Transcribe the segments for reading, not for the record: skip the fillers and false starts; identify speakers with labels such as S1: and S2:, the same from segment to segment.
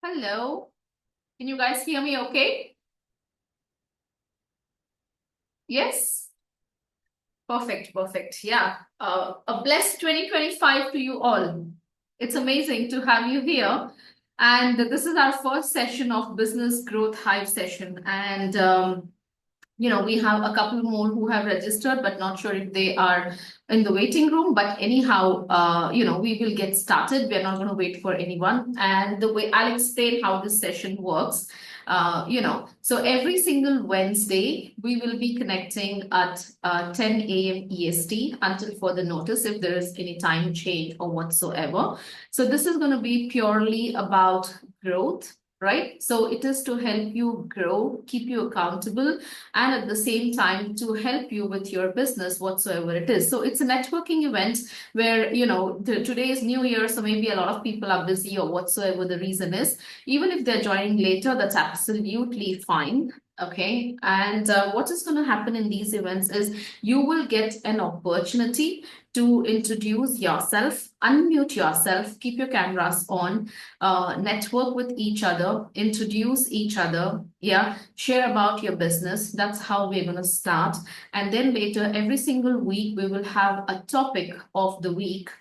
S1: Hello. Can you guys hear me okay? Yes? Perfect, perfect. Yeah. A blessed 2025 to you all. It's amazing to have you here. And this is our first session of Business Growth Hive session. And we have a couple more who have registered, but not sure if they are in the waiting room. But anyhow, we will get started. We're not going to wait for anyone. And the way I'll explain how this session works. So every single Wednesday, we will be connecting at 10 a.m. EST until further notice if there is any time change or whatsoever. So this is going to be purely about growth, right? So it is to help you grow, keep you accountable, and at the same time to help you with your business, whatsoever it is. So it's a networking event where, today is New Year, so maybe a lot of people are busy or whatsoever the reason is. Even if they're joining later, that's absolutely fine. Okay. And what is going to happen in these events is you will get an opportunity to introduce yourself, unmute yourself, keep your cameras on, network with each other, introduce each other, yeah, share about your business. That's how we're going to start. And then later, every single week, we will have a topic of the week.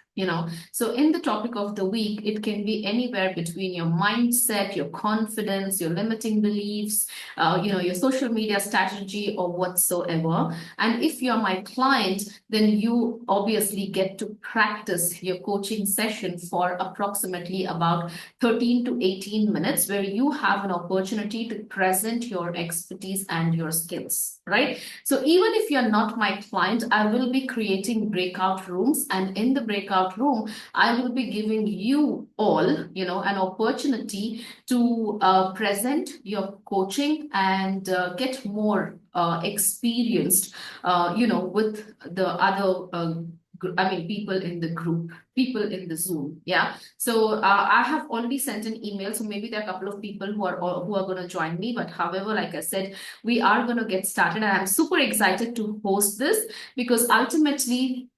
S1: So in the topic of the week, it can be anywhere between your mindset, your confidence, your limiting beliefs, your social media strategy or whatsoever. And if you're my client, then you obviously get to practice your coaching session for approximately about 13 to 18 minutes, where you have an opportunity to present your expertise and your skills, right? So even if you're not my client, I will be creating breakout rooms, and in the breakout room, I will be giving you all, an opportunity to present your coaching and get more experienced, with the other people in the group, people in the Zoom. Yeah. So I have already sent an email. So maybe there are a couple of people who are going to join me. But however, like I said, we are going to get started. And I'm super excited to host this because ultimately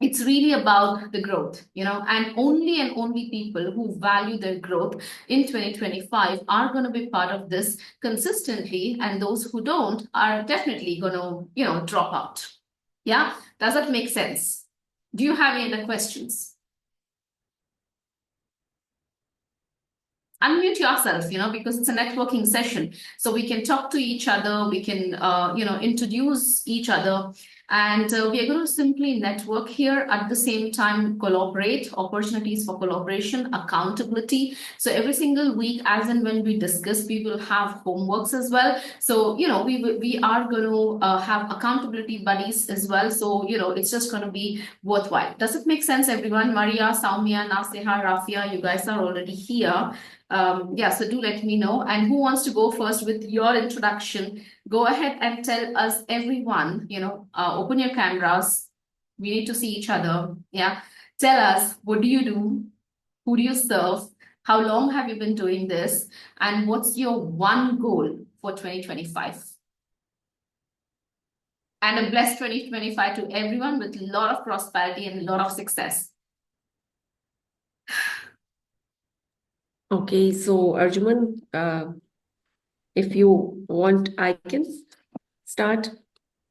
S1: it's really about the growth, and only people who value their growth in 2025 are going to be part of this consistently. And those who don't are definitely going to, drop out. Yeah. Does that make sense? Do you have any other questions? Unmute yourself, because it's a networking session. So we can talk to each other, we can, introduce each other. And we are going to simply network here, at the same time collaborate, opportunities for collaboration, accountability. So every single week, as and when we discuss, we will have homeworks as well. So, we are going to have accountability buddies as well. So, it's just going to be worthwhile. Does it make sense, everyone? Maria, Saumya, Naseha, Rafia, you guys are already here. Yeah, so do let me know. And who wants to go first with your introduction? Go ahead and tell us, everyone, open your cameras. We need to see each other. Yeah. Tell us, what do you do? Who do you serve? How long have you been doing this? And what's your one goal for 2025? And a blessed 2025 to everyone with a lot of prosperity and a lot of success.
S2: Okay, so Arjuman, if you want, I can start.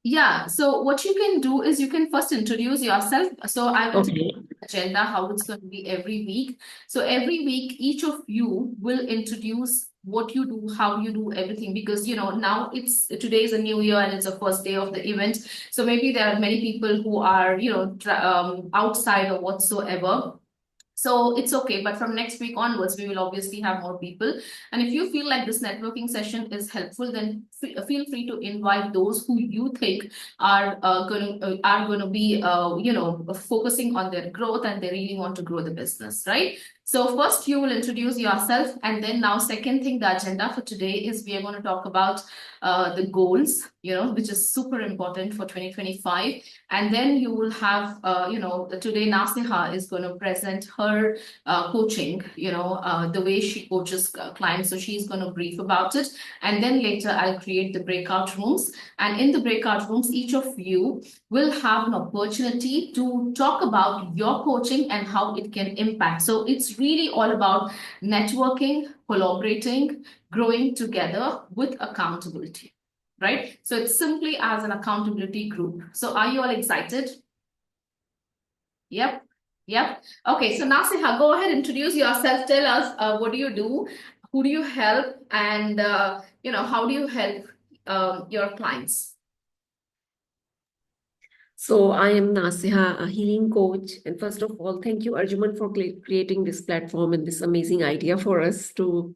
S1: Yeah, so what you can do is you can first introduce yourself. So I will tell
S2: Okay.
S1: you the agenda, how it's going to be every week. So every week, each of you will introduce what you do, how you do everything, because now today is a new year and it's the first day of the event. So maybe there are many people who are outside or whatsoever. So it's okay, but from next week onwards, we will obviously have more people. And if you feel like this networking session is helpful, then feel free to invite those who you think are going to be focusing on their growth and they really want to grow the business, right? So first you will introduce yourself, and then now second thing, the agenda for today is we are going to talk about the goals, which is super important for 2025. And then you will have, today Nasiha is going to present her coaching, the way she coaches clients. So she's going to brief about it. And then later I'll create the breakout rooms. And in the breakout rooms, each of you will have an opportunity to talk about your coaching and how it can impact. So it's It's really all about networking, collaborating, growing together with accountability, right? So it's simply as an accountability group. So are you all excited? Yep. Yep. Okay. So Nasiha, go ahead, introduce yourself. Tell us what do you do, who do you help, and how do you help your clients?
S2: So I am Nasiha, a healing coach. And first of all, thank you, Arjuman, for creating this platform and this amazing idea for us to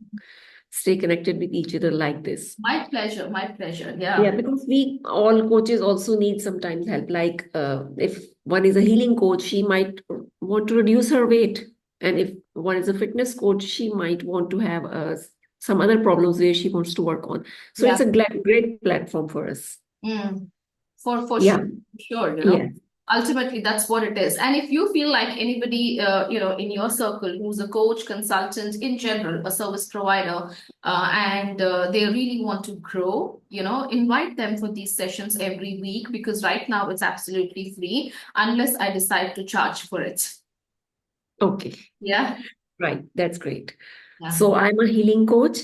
S2: stay connected with each other like this.
S1: My pleasure. My pleasure.
S2: Yeah,
S1: Yeah.
S2: because we all coaches also need sometimes help. Like if one is a healing coach, she might want to reduce her weight. And if one is a fitness coach, she might want to have some other problems where she wants to work on. So
S1: Yeah.
S2: it's a great platform for us.
S1: Mm. For
S2: Yeah,
S1: sure,
S2: yeah.
S1: ultimately that's what it is. And if you feel like anybody, in your circle who's a coach, consultant, in general, a service provider, and they really want to grow, invite them for these sessions every week, because right now it's absolutely free unless I decide to charge for it.
S2: Okay.
S1: Yeah.
S2: Right. That's great.
S1: Yeah.
S2: So I'm a healing coach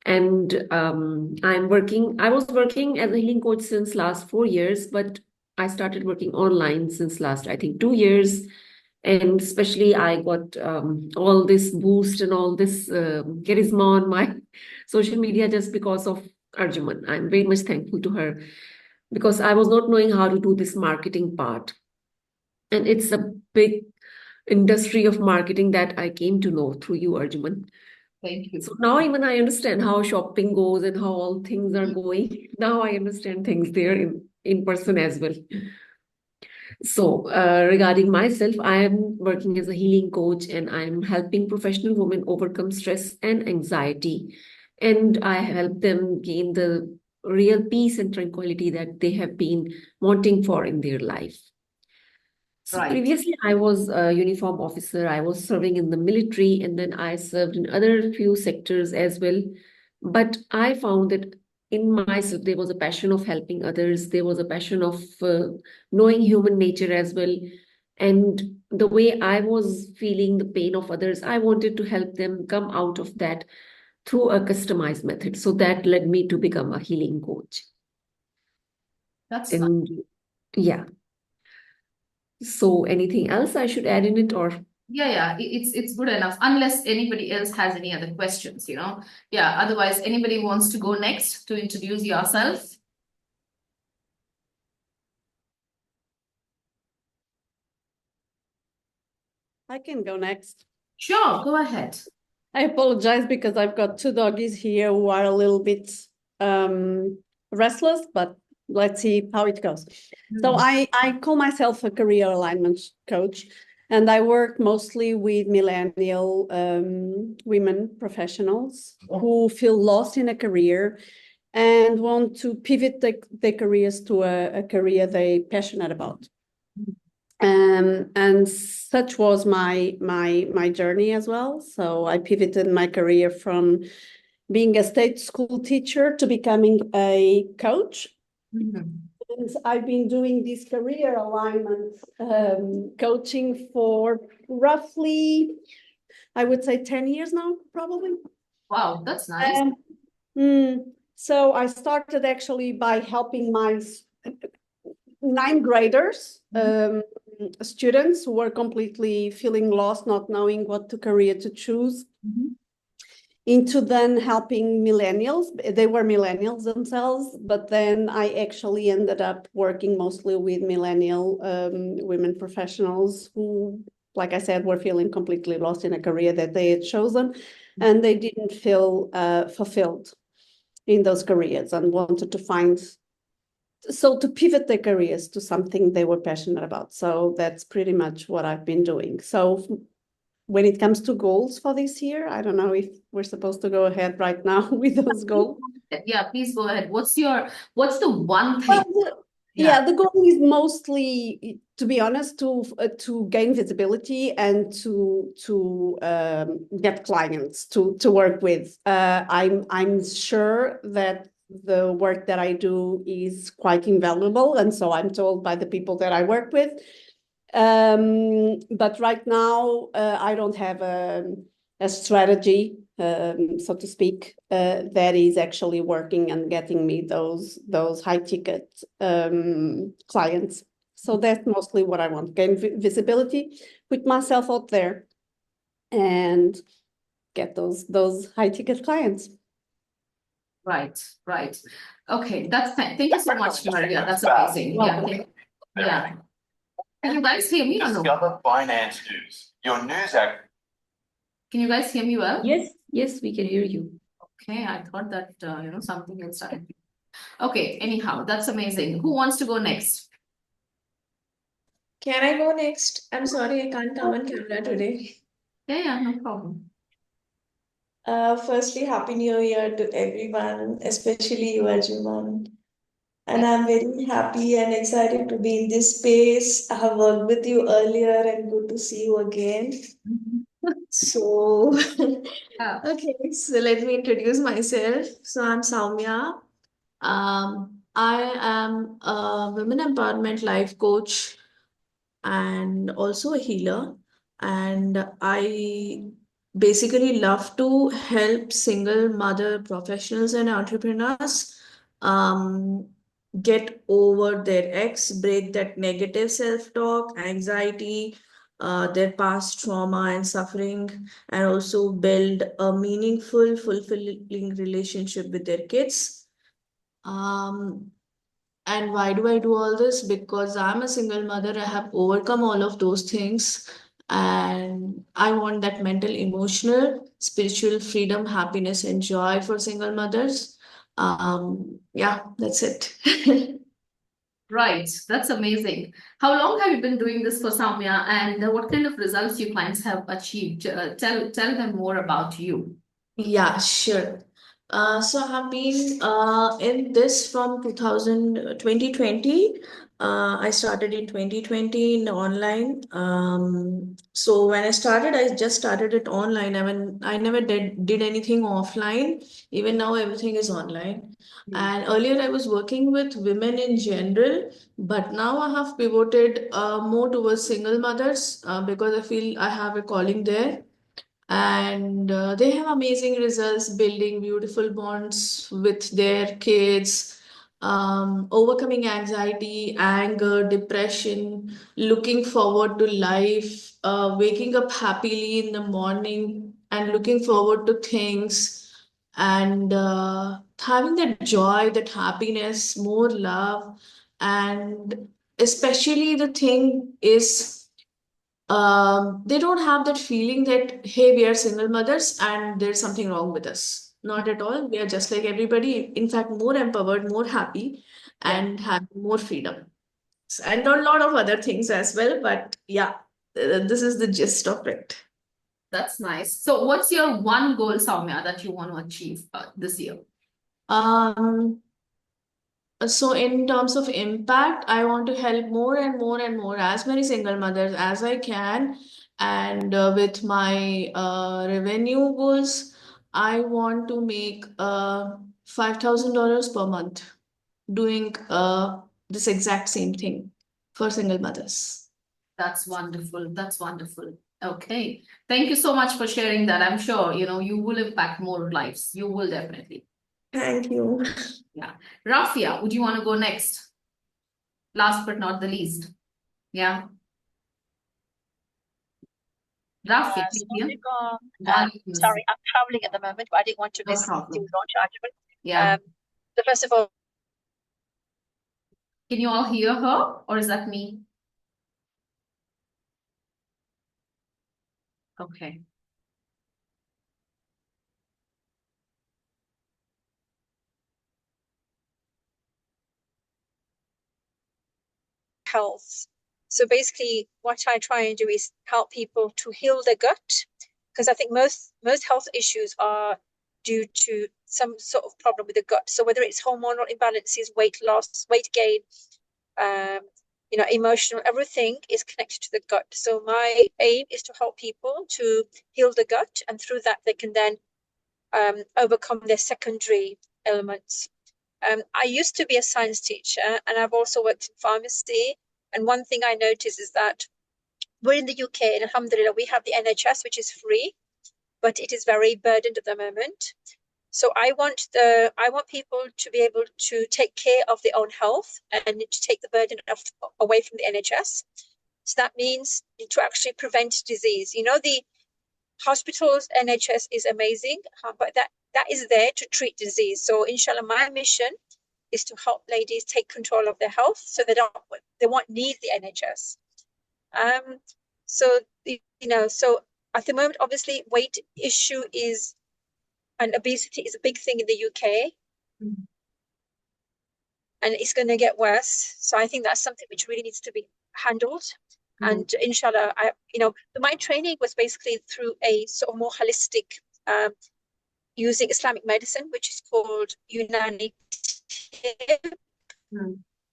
S2: and I was working as a healing coach since last 4 years, but I started working online since last, I think, 2 years. And especially I got all this boost and all this charisma on my social media just because of Arjuman. I'm very much thankful to her because I was not knowing how to do this marketing part. And it's a big industry of marketing that I came to know through you, Arjuman.
S1: Thank you.
S2: So now even I understand how shopping goes and how all things are going. Now I understand things there in person as well. So regarding myself, I am working as a healing coach and I'm helping professional women overcome stress and anxiety. And I help them gain the real peace and tranquility that they have been wanting for in their life. So
S1: Right.
S2: previously, I was a uniform officer. I was serving in the military, and then I served in other few sectors as well. But I found that in myself, there was a passion of helping others. There was a passion of knowing human nature as well. And the way I was feeling the pain of others, I wanted to help them come out of that through a customized method. So that led me to become a healing coach.
S1: That's nice.
S2: And yeah. So anything else I should add in it or?
S1: Yeah, it's good enough. Unless anybody else has any other questions, Yeah, otherwise, anybody wants to go next to introduce yourself?
S3: I can go next.
S1: Sure, go ahead.
S3: I apologize because I've got two doggies here who are a little bit restless, but let's see how it goes. So I call myself a career alignment coach, and I work mostly with millennial women professionals who feel lost in a career and want to pivot their careers to a career they're passionate about. And such was my journey as well. So I pivoted my career from being a state school teacher to becoming a coach. And I've been doing this career alignment coaching for roughly, I would say, 10 years now, probably.
S1: Wow, that's nice.
S3: So I started actually by helping my ninth graders, students who were completely feeling lost, not knowing what career to choose, into then helping millennials. They were millennials themselves, but then I actually ended up working mostly with millennial women professionals who, like I said, were feeling completely lost in a career that they had chosen, and they didn't feel fulfilled in those careers and wanted to find to pivot their careers to something they were passionate about. So that's pretty much what I've been doing. So when it comes to goals for this year, I don't know if we're supposed to go ahead right now with those goals.
S1: Yeah, please go ahead. What's the one thing?
S3: Yeah, the goal is mostly, to be honest, to gain visibility and to get clients to work with. I'm sure that the work that I do is quite invaluable, and so I'm told by the people that I work with. But right now, I don't have a strategy, so to speak, that is actually working and getting me those high ticket clients. So that's mostly what I want: gain visibility, put myself out there, and get those high ticket clients.
S1: Right, right. Okay, thank you so much, Maria. That's amazing. Yeah, yeah. Can you guys hear me or no?
S4: Discover finance news. Your news act.
S1: Can you guys hear me well?
S2: Yes, we can hear you.
S1: Okay, I thought that something else started. Okay, anyhow, that's amazing. Who wants to go next?
S5: Can I go next? I'm sorry, I can't come on camera today.
S1: Yeah, no problem.
S5: Firstly, Happy New Year to everyone, especially you, Arjuman. And I'm very happy and excited to be in this space. I have worked with you earlier and good to see you again. So, okay, so let me introduce myself. So I'm Soumya. I am a women empowerment life coach and also a healer. And I basically love to help single mother professionals and entrepreneurs um, get over their ex, break that negative self-talk, anxiety, their past trauma and suffering, and also build a meaningful, fulfilling relationship with their kids. And why do I do all this? Because I'm a single mother. I have overcome all of those things. And I want that mental, emotional, spiritual freedom, happiness, and joy for single mothers. Yeah, that's it.
S1: Right, that's amazing. How long have you been doing this for Soumya, and what kind of results your clients have achieved? Tell them more about you.
S5: Yeah, sure. So I have been in this from 2020. I started in 2020 in online. So when I started, I just started it online. I mean, I never did anything offline. Even now, everything is online. And earlier, I was working with women in general, but now I have pivoted more towards single mothers because I feel I have a calling there. And they have amazing results building beautiful bonds with their kids, overcoming anxiety, anger, depression, looking forward to life, waking up happily in the morning and looking forward to things, and having that joy, that happiness, more love. And especially the thing is, they don't have that feeling that, hey, we are single mothers and there's something wrong with us. Not at all. We are just like everybody. In fact, more empowered, more happy, and have more freedom. And a lot of other things as well. But yeah, this is the gist of it.
S1: That's nice. So, what's your one goal, Soumya, that you want to achieve this year?
S5: Um, So in terms of impact, I want to help more and more and more, as many single mothers as I can. And with my revenue goals, I want to make $5,000 per month doing this exact same thing for single mothers.
S1: That's wonderful. That's wonderful. Okay. Thank you so much for sharing that. I'm sure, you will impact more lives. You will definitely.
S5: Thank you.
S1: Yeah. Rafia, would you want to go next? Last but not the least. Yeah. Rafia,
S6: sorry, I'm traveling at the moment, but I didn't want to
S1: No
S6: miss the
S1: problem.
S6: launch argument.
S1: Yeah.
S6: So first of all,
S1: Can you all hear her, or is that me? Okay.
S6: health. So basically, what I try and do is help people to heal their gut, because I think most health issues are due to some sort of problem with the gut. So whether it's hormonal imbalances, weight loss, weight gain, emotional, everything is connected to the gut. So my aim is to help people to heal the gut, and through that they can then overcome their secondary elements. I used to be a science teacher, and I've also worked in pharmacy. And one thing I noticed is that we're in the UK, and alhamdulillah, we have the NHS, which is free, but it is very burdened at the moment. So I want people to be able to take care of their own health and to take the burden away from the NHS. So that means to actually prevent disease. You know, the hospitals, NHS is amazing, but that is there to treat disease. So inshallah, my mission is to help ladies take control of their health so they won't need the NHS. So at the moment, obviously, weight issue and obesity is a big thing in the UK.
S1: Mhm.
S6: And it's going to get worse. So I think that's something which really needs to be handled. And inshallah, my training was basically through a sort of more holistic, using Islamic medicine, which is called Unani.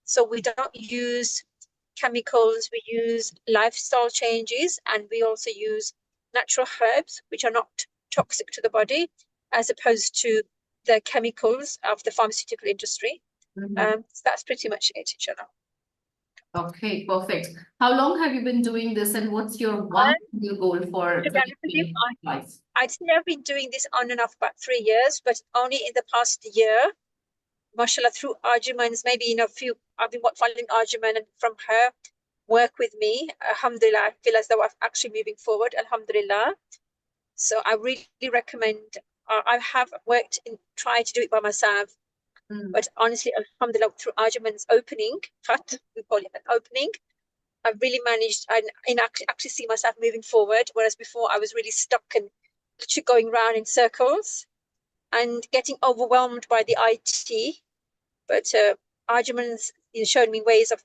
S6: So we don't use chemicals, we use lifestyle changes, and we also use natural herbs, which are not toxic to the body, as opposed to the chemicals of the pharmaceutical industry. So that's pretty much it, inshallah.
S1: Okay, perfect. How long have you been doing this, and what's your one goal for
S6: To be honest with you,
S1: 2025?
S6: I'd say I've been doing this on and off about 3 years, but only in the past year, mashallah, through Arjuman's, maybe I've been following Arjuman, and from her work with me, alhamdulillah, I feel as though I'm actually moving forward, alhamdulillah. So I really recommend, I have tried to do it by myself, but honestly, alhamdulillah, through Arjuman's opening, we call it an opening, I've really managed and actually see myself moving forward, whereas before I was really stuck and going round in circles and getting overwhelmed by the IT. But Arjuman's showed me ways of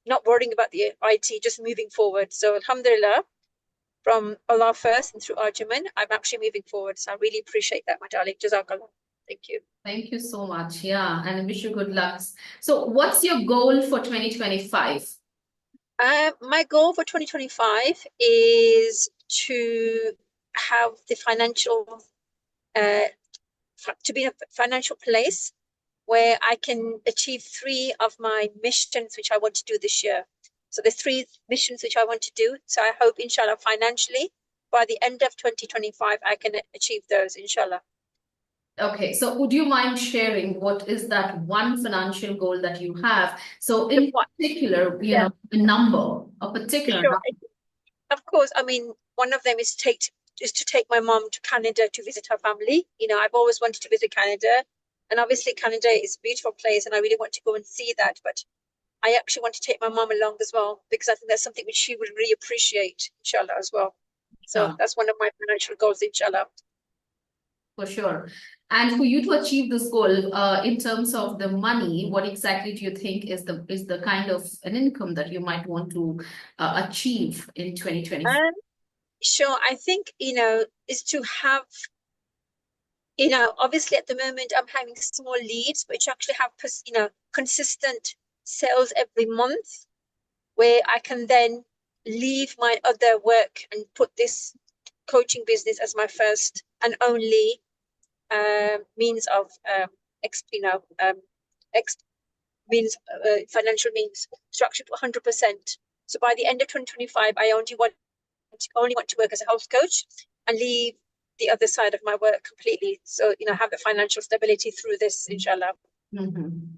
S6: not worrying about the IT, just moving forward. So alhamdulillah, from Allah first and through Arjuman, I'm actually moving forward. So I really appreciate that, my darling. Jazakallah. Thank you.
S1: Thank you so much. Yeah, and I wish you good luck. So what's your goal for 2025?
S6: My goal for 2025 is to have the financial, to be in a financial place where I can achieve 3 of my missions, which I want to do this year. So there's 3 missions which I want to do. So I hope, inshallah, financially, by the end of 2025, I can achieve those, inshallah.
S1: Okay, so would you mind sharing what is that one financial goal that you have? So in particular, a number, a particular
S6: Sure.
S1: number.
S6: Of course, I mean, one of them is to take my mom to Canada to visit her family. I've always wanted to visit Canada, and obviously Canada is a beautiful place, and I really want to go and see that. But I actually want to take my mom along as well, because I think that's something which she will really appreciate, inshallah, as well. So that's one of my financial goals, inshallah.
S1: For sure. And for you to achieve this goal, in terms of the money, what exactly do you think is the kind of an income that you might want to achieve in 2024?
S6: Sure, I think is to have, obviously at the moment I'm having small leads, which actually have consistent sales every month, where I can then leave my other work and put this coaching business as my first and only means of financial means structured to 100%. So by the end of 2025, I only want to work as a health coach and leave the other side of my work completely. So have the financial stability through this, inshallah.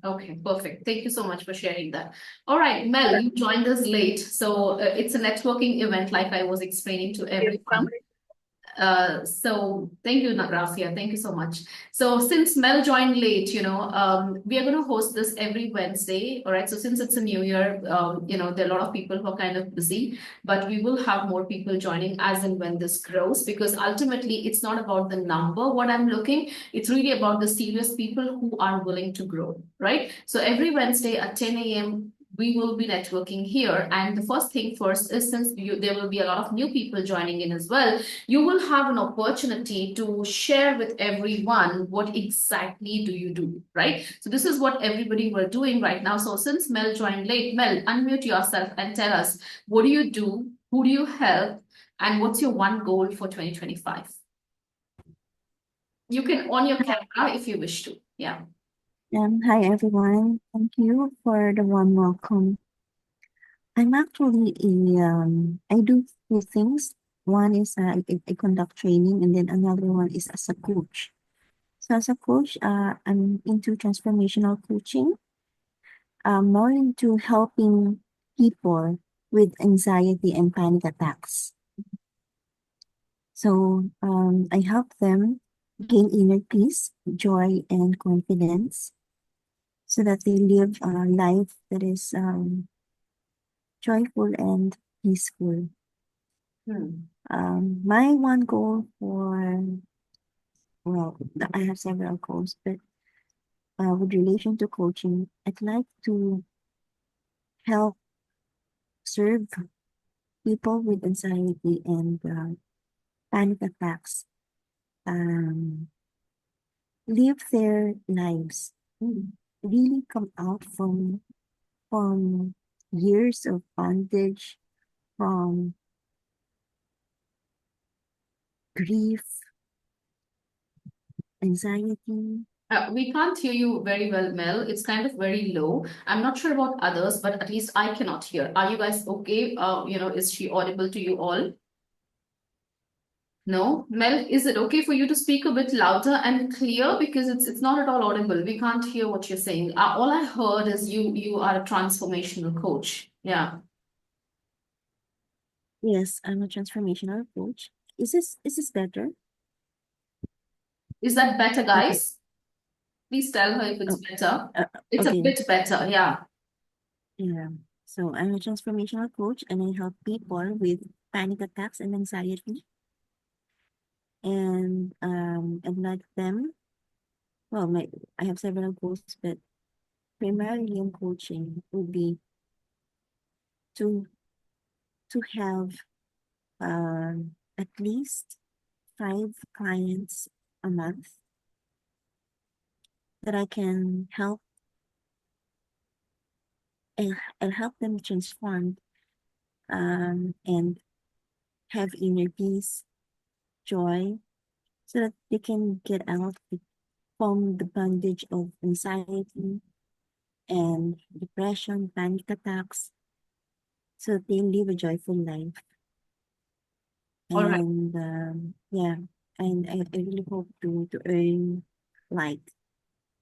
S1: Okay, perfect. Thank you so much for sharing that. All right, Mel, you joined us late, so it's a networking event, like I was explaining to everyone. So thank you, Rafia. Thank you so much. So since Mel joined late, we are going to host this every Wednesday. All right. So since it's a new year, there are a lot of people who are kind of busy, but we will have more people joining as and when this grows, because ultimately it's not about the number, what I'm looking, it's really about the serious people who are willing to grow, right? So every Wednesday at 10 a.m., we will be networking here. And the first thing first is, since there will be a lot of new people joining in as well, you will have an opportunity to share with everyone what exactly do you do, right? So this is what everybody were doing right now. So since Mel joined late, Mel, unmute yourself and tell us, what do you do? Who do you help? And what's your one goal for 2025? You can on your camera if you wish to. Yeah.
S7: Hi everyone, thank you for the warm welcome. I'm actually I do two things. One is I conduct training, and then another one is as a coach. So as a coach, I'm into transformational coaching. I'm more into helping people with anxiety and panic attacks. So I help them gain inner peace, joy, and confidence so that they live a life that is joyful and peaceful. My one goal well, I have several goals, but with relation to coaching, I'd like to help serve people with anxiety and panic attacks live their lives, really come out from years of bondage, from grief, anxiety.
S1: We can't hear you very well, Mel. It's kind of very low. I'm not sure about others, but at least I cannot hear. Are you guys okay? Is she audible to you all? No? Mel, is it okay for you to speak a bit louder and clear? Because it's not at all audible. We can't hear what you're saying. All I heard is you are a transformational coach. Yeah.
S7: Yes, I'm a transformational coach. Is this better?
S1: Is that better,
S7: Okay.
S1: guys? Please tell her if it's better. It's a
S7: Okay.
S1: bit better, yeah.
S7: Yeah. So I'm a transformational coach and I help people with panic attacks and anxiety. And I'd like them, well, I have several goals, but primarily in coaching would be to have at least 5 clients a month that I can help and help them transform and have inner peace, joy, so that they can get out from the bondage of anxiety and depression, panic attacks, so that they live a joyful life.
S1: All right.
S7: And yeah, and I really hope to earn like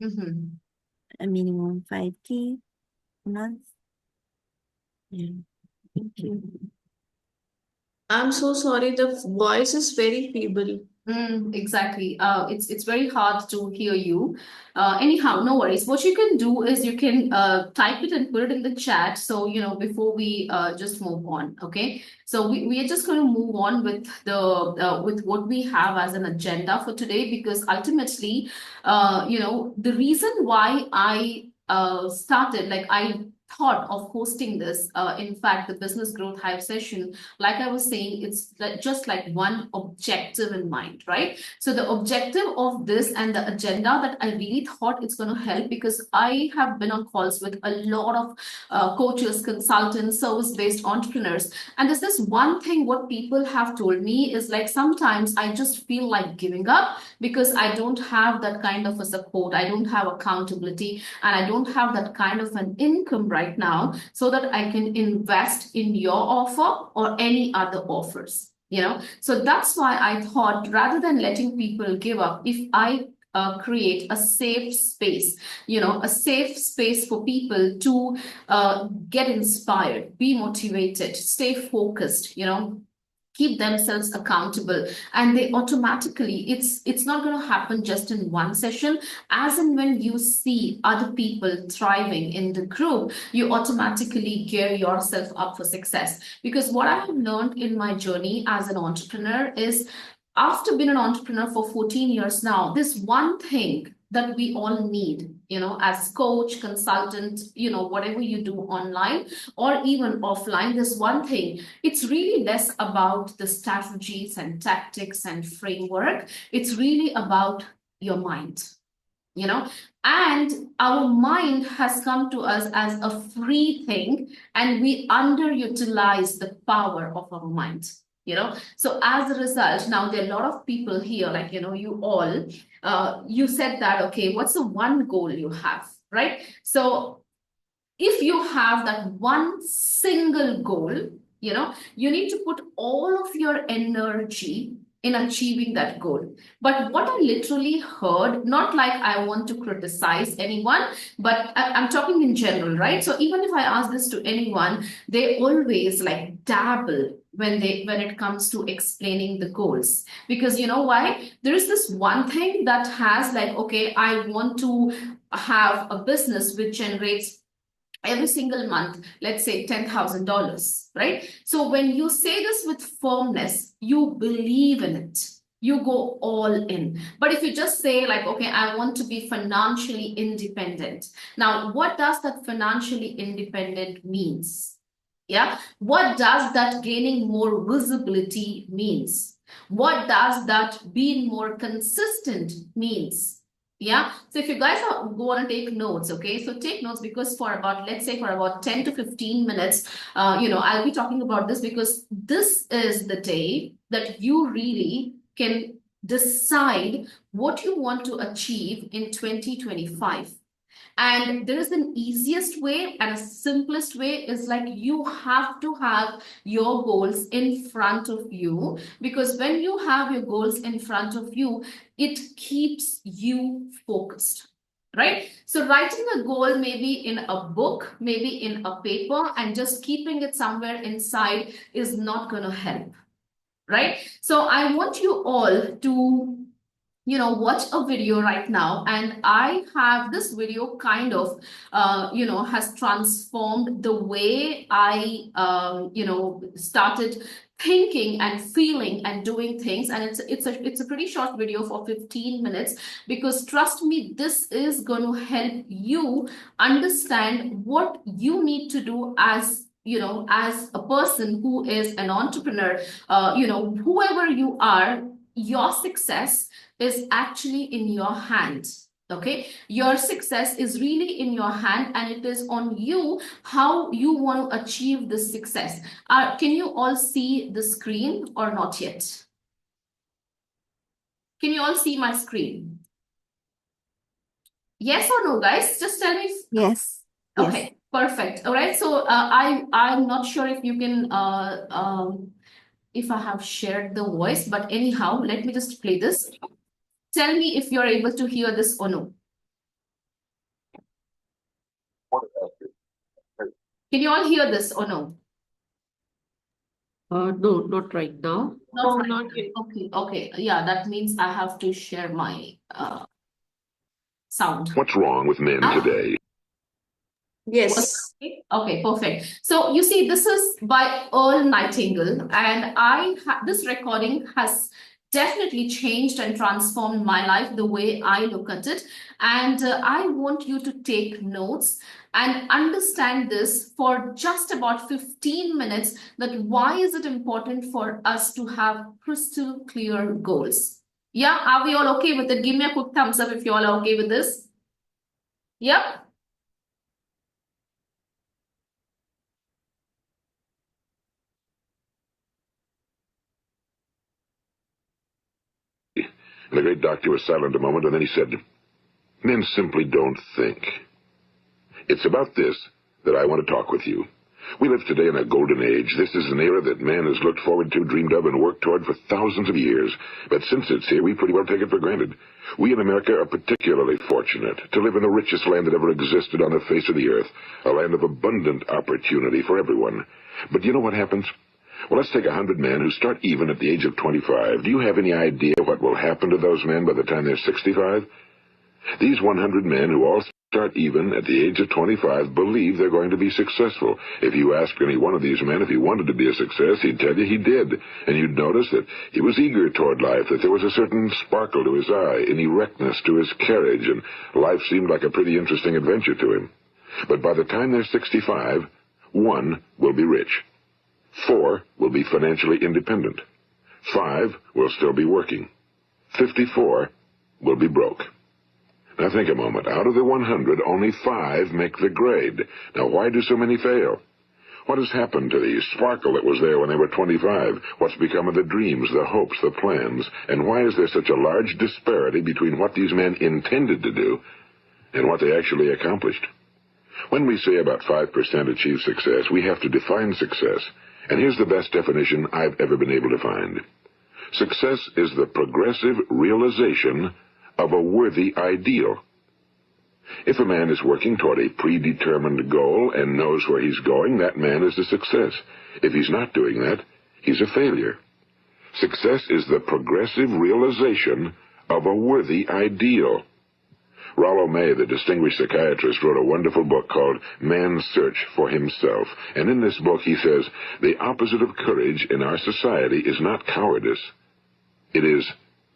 S7: a minimum 5K a month. Yeah, thank you.
S5: I'm so sorry, the voice is very feeble.
S1: Exactly. It's very hard to hear you. Anyhow, no worries. What you can do is you can type it and put it in the chat. So before we just move on, okay? So we are just going to move on with with what we have as an agenda for today, because ultimately, the reason why I started, like I thought of hosting this, in fact, the business growth hive session, like I was saying, it's just like one objective in mind, right? So the objective of this and the agenda that I really thought it's going to help, because I have been on calls with a lot of coaches, consultants, service-based entrepreneurs. And there's this one thing what people have told me is like, sometimes I just feel like giving up because I don't have that kind of a support. I don't have accountability and I don't have that kind of an income right now so that I can invest in your offer or any other offers. So that's why I thought, rather than letting people give up, if I create a safe space, a safe space for people to get inspired, be motivated, stay focused, keep themselves accountable, and they automatically, it's not going to happen just in one session. As and when you see other people thriving in the group, you automatically gear yourself up for success. Because what I have learned in my journey as an entrepreneur is, after being an entrepreneur for 14 years now, this one thing that we all need, as coach, consultant, whatever you do online or even offline, this one thing, it's really less about the strategies and tactics and framework. It's really about your mind, and our mind has come to us as a free thing, and we underutilize the power of our mind. So as a result, now there are a lot of people here, like you all, you said that, okay, what's the one goal you have, right? So if you have that one single goal, you need to put all of your energy in achieving that goal. But what I literally heard, not like I want to criticize anyone, but I'm talking in general, right? So even if I ask this to anyone, they always like dabble when it comes to explaining the goals. Because you know why? There is this one thing that has like, okay, I want to have a business which generates every single month, let's say $10,000, right? So when you say this with firmness, you believe in it. You go all in. But if you just say like, okay, I want to be financially independent. Now, what does that financially independent means? Yeah. What does that gaining more visibility means? What does that being more consistent means? Yeah. So if you guys want to take notes, okay, so take notes, because for about, let's say for about 10 to 15 minutes, I'll be talking about this, because this is the day that you really can decide what you want to achieve in 2025. And there is an easiest way and a simplest way is like you have to have your goals in front of you, because when you have your goals in front of you, it keeps you focused. Right? So writing a goal maybe in a book, maybe in a paper, and just keeping it somewhere inside is not going to help. Right? So I want you all to watch a video right now, and I have this video kind of has transformed the way I started thinking and feeling and doing things. And it's a pretty short video for 15 minutes, because trust me, this is going to help you understand what you need to do as as a person who is an entrepreneur. Whoever you are, your success is actually in your hand. Okay, your success is really in your hand, and it is on you how you want to achieve this success. Can you all see the screen or not yet? Can you all see my screen? Yes or no, guys? Just tell me.
S7: Yes.
S1: Okay,
S7: Yes.
S1: perfect. All right. So I'm not sure if you can if I have shared the voice, but anyhow, let me just play this. Tell me if you're able to hear this or no. Can you all hear this or no?
S2: No, not right now.
S1: Not right. Not yet. Okay. Yeah, that means I have to share my sound.
S8: What's wrong with men today?
S5: Yes.
S1: Okay, perfect. So you see, this is by Earl Nightingale, and this recording has definitely changed and transformed my life, the way I look at it. And I want you to take notes and understand this for just about 15 minutes, that why is it important for us to have crystal clear goals? Yeah, are we all okay with it? Give me a quick thumbs up if you all are okay with this. Yep.
S8: And the great doctor was silent a moment, and then he said, "Men simply don't think." It's about this that I want to talk with you. We live today in a golden age. This is an era that man has looked forward to, dreamed of, and worked toward for thousands of years. But since it's here, we pretty well take it for granted. We in America are particularly fortunate to live in the richest land that ever existed on the face of the earth, a land of abundant opportunity for everyone. But you know what happens? Well, let's take 100 men who start even at the age of 25. Do you have any idea what will happen to those men by the time they're 65? These 100 men who all start even at the age of 25 believe they're going to be successful. If you ask any one of these men if he wanted to be a success, he'd tell you he did. And you'd notice that he was eager toward life, that there was a certain sparkle to his eye, an erectness to his carriage, and life seemed like a pretty interesting adventure to him. But by the time they're 65, 1 will be rich. 4 will be financially independent. 5 will still be working. 54 will be broke. Now think a moment. Out of the 100, only 5 make the grade. Now why do so many fail? What has happened to the sparkle that was there when they were 25? What's become of the dreams, the hopes, the plans? And why is there such a large disparity between what these men intended to do and what they actually accomplished? When we say about 5% achieve success, we have to define success. And here's the best definition I've ever been able to find. Success is the progressive realization of a worthy ideal. If a man is working toward a predetermined goal and knows where he's going, that man is a success. If he's not doing that, he's a failure. Success is the progressive realization of a worthy ideal. Rollo May, the distinguished psychiatrist, wrote a wonderful book called Man's Search for Himself. And in this book he says, the opposite of courage in our society is not cowardice. It is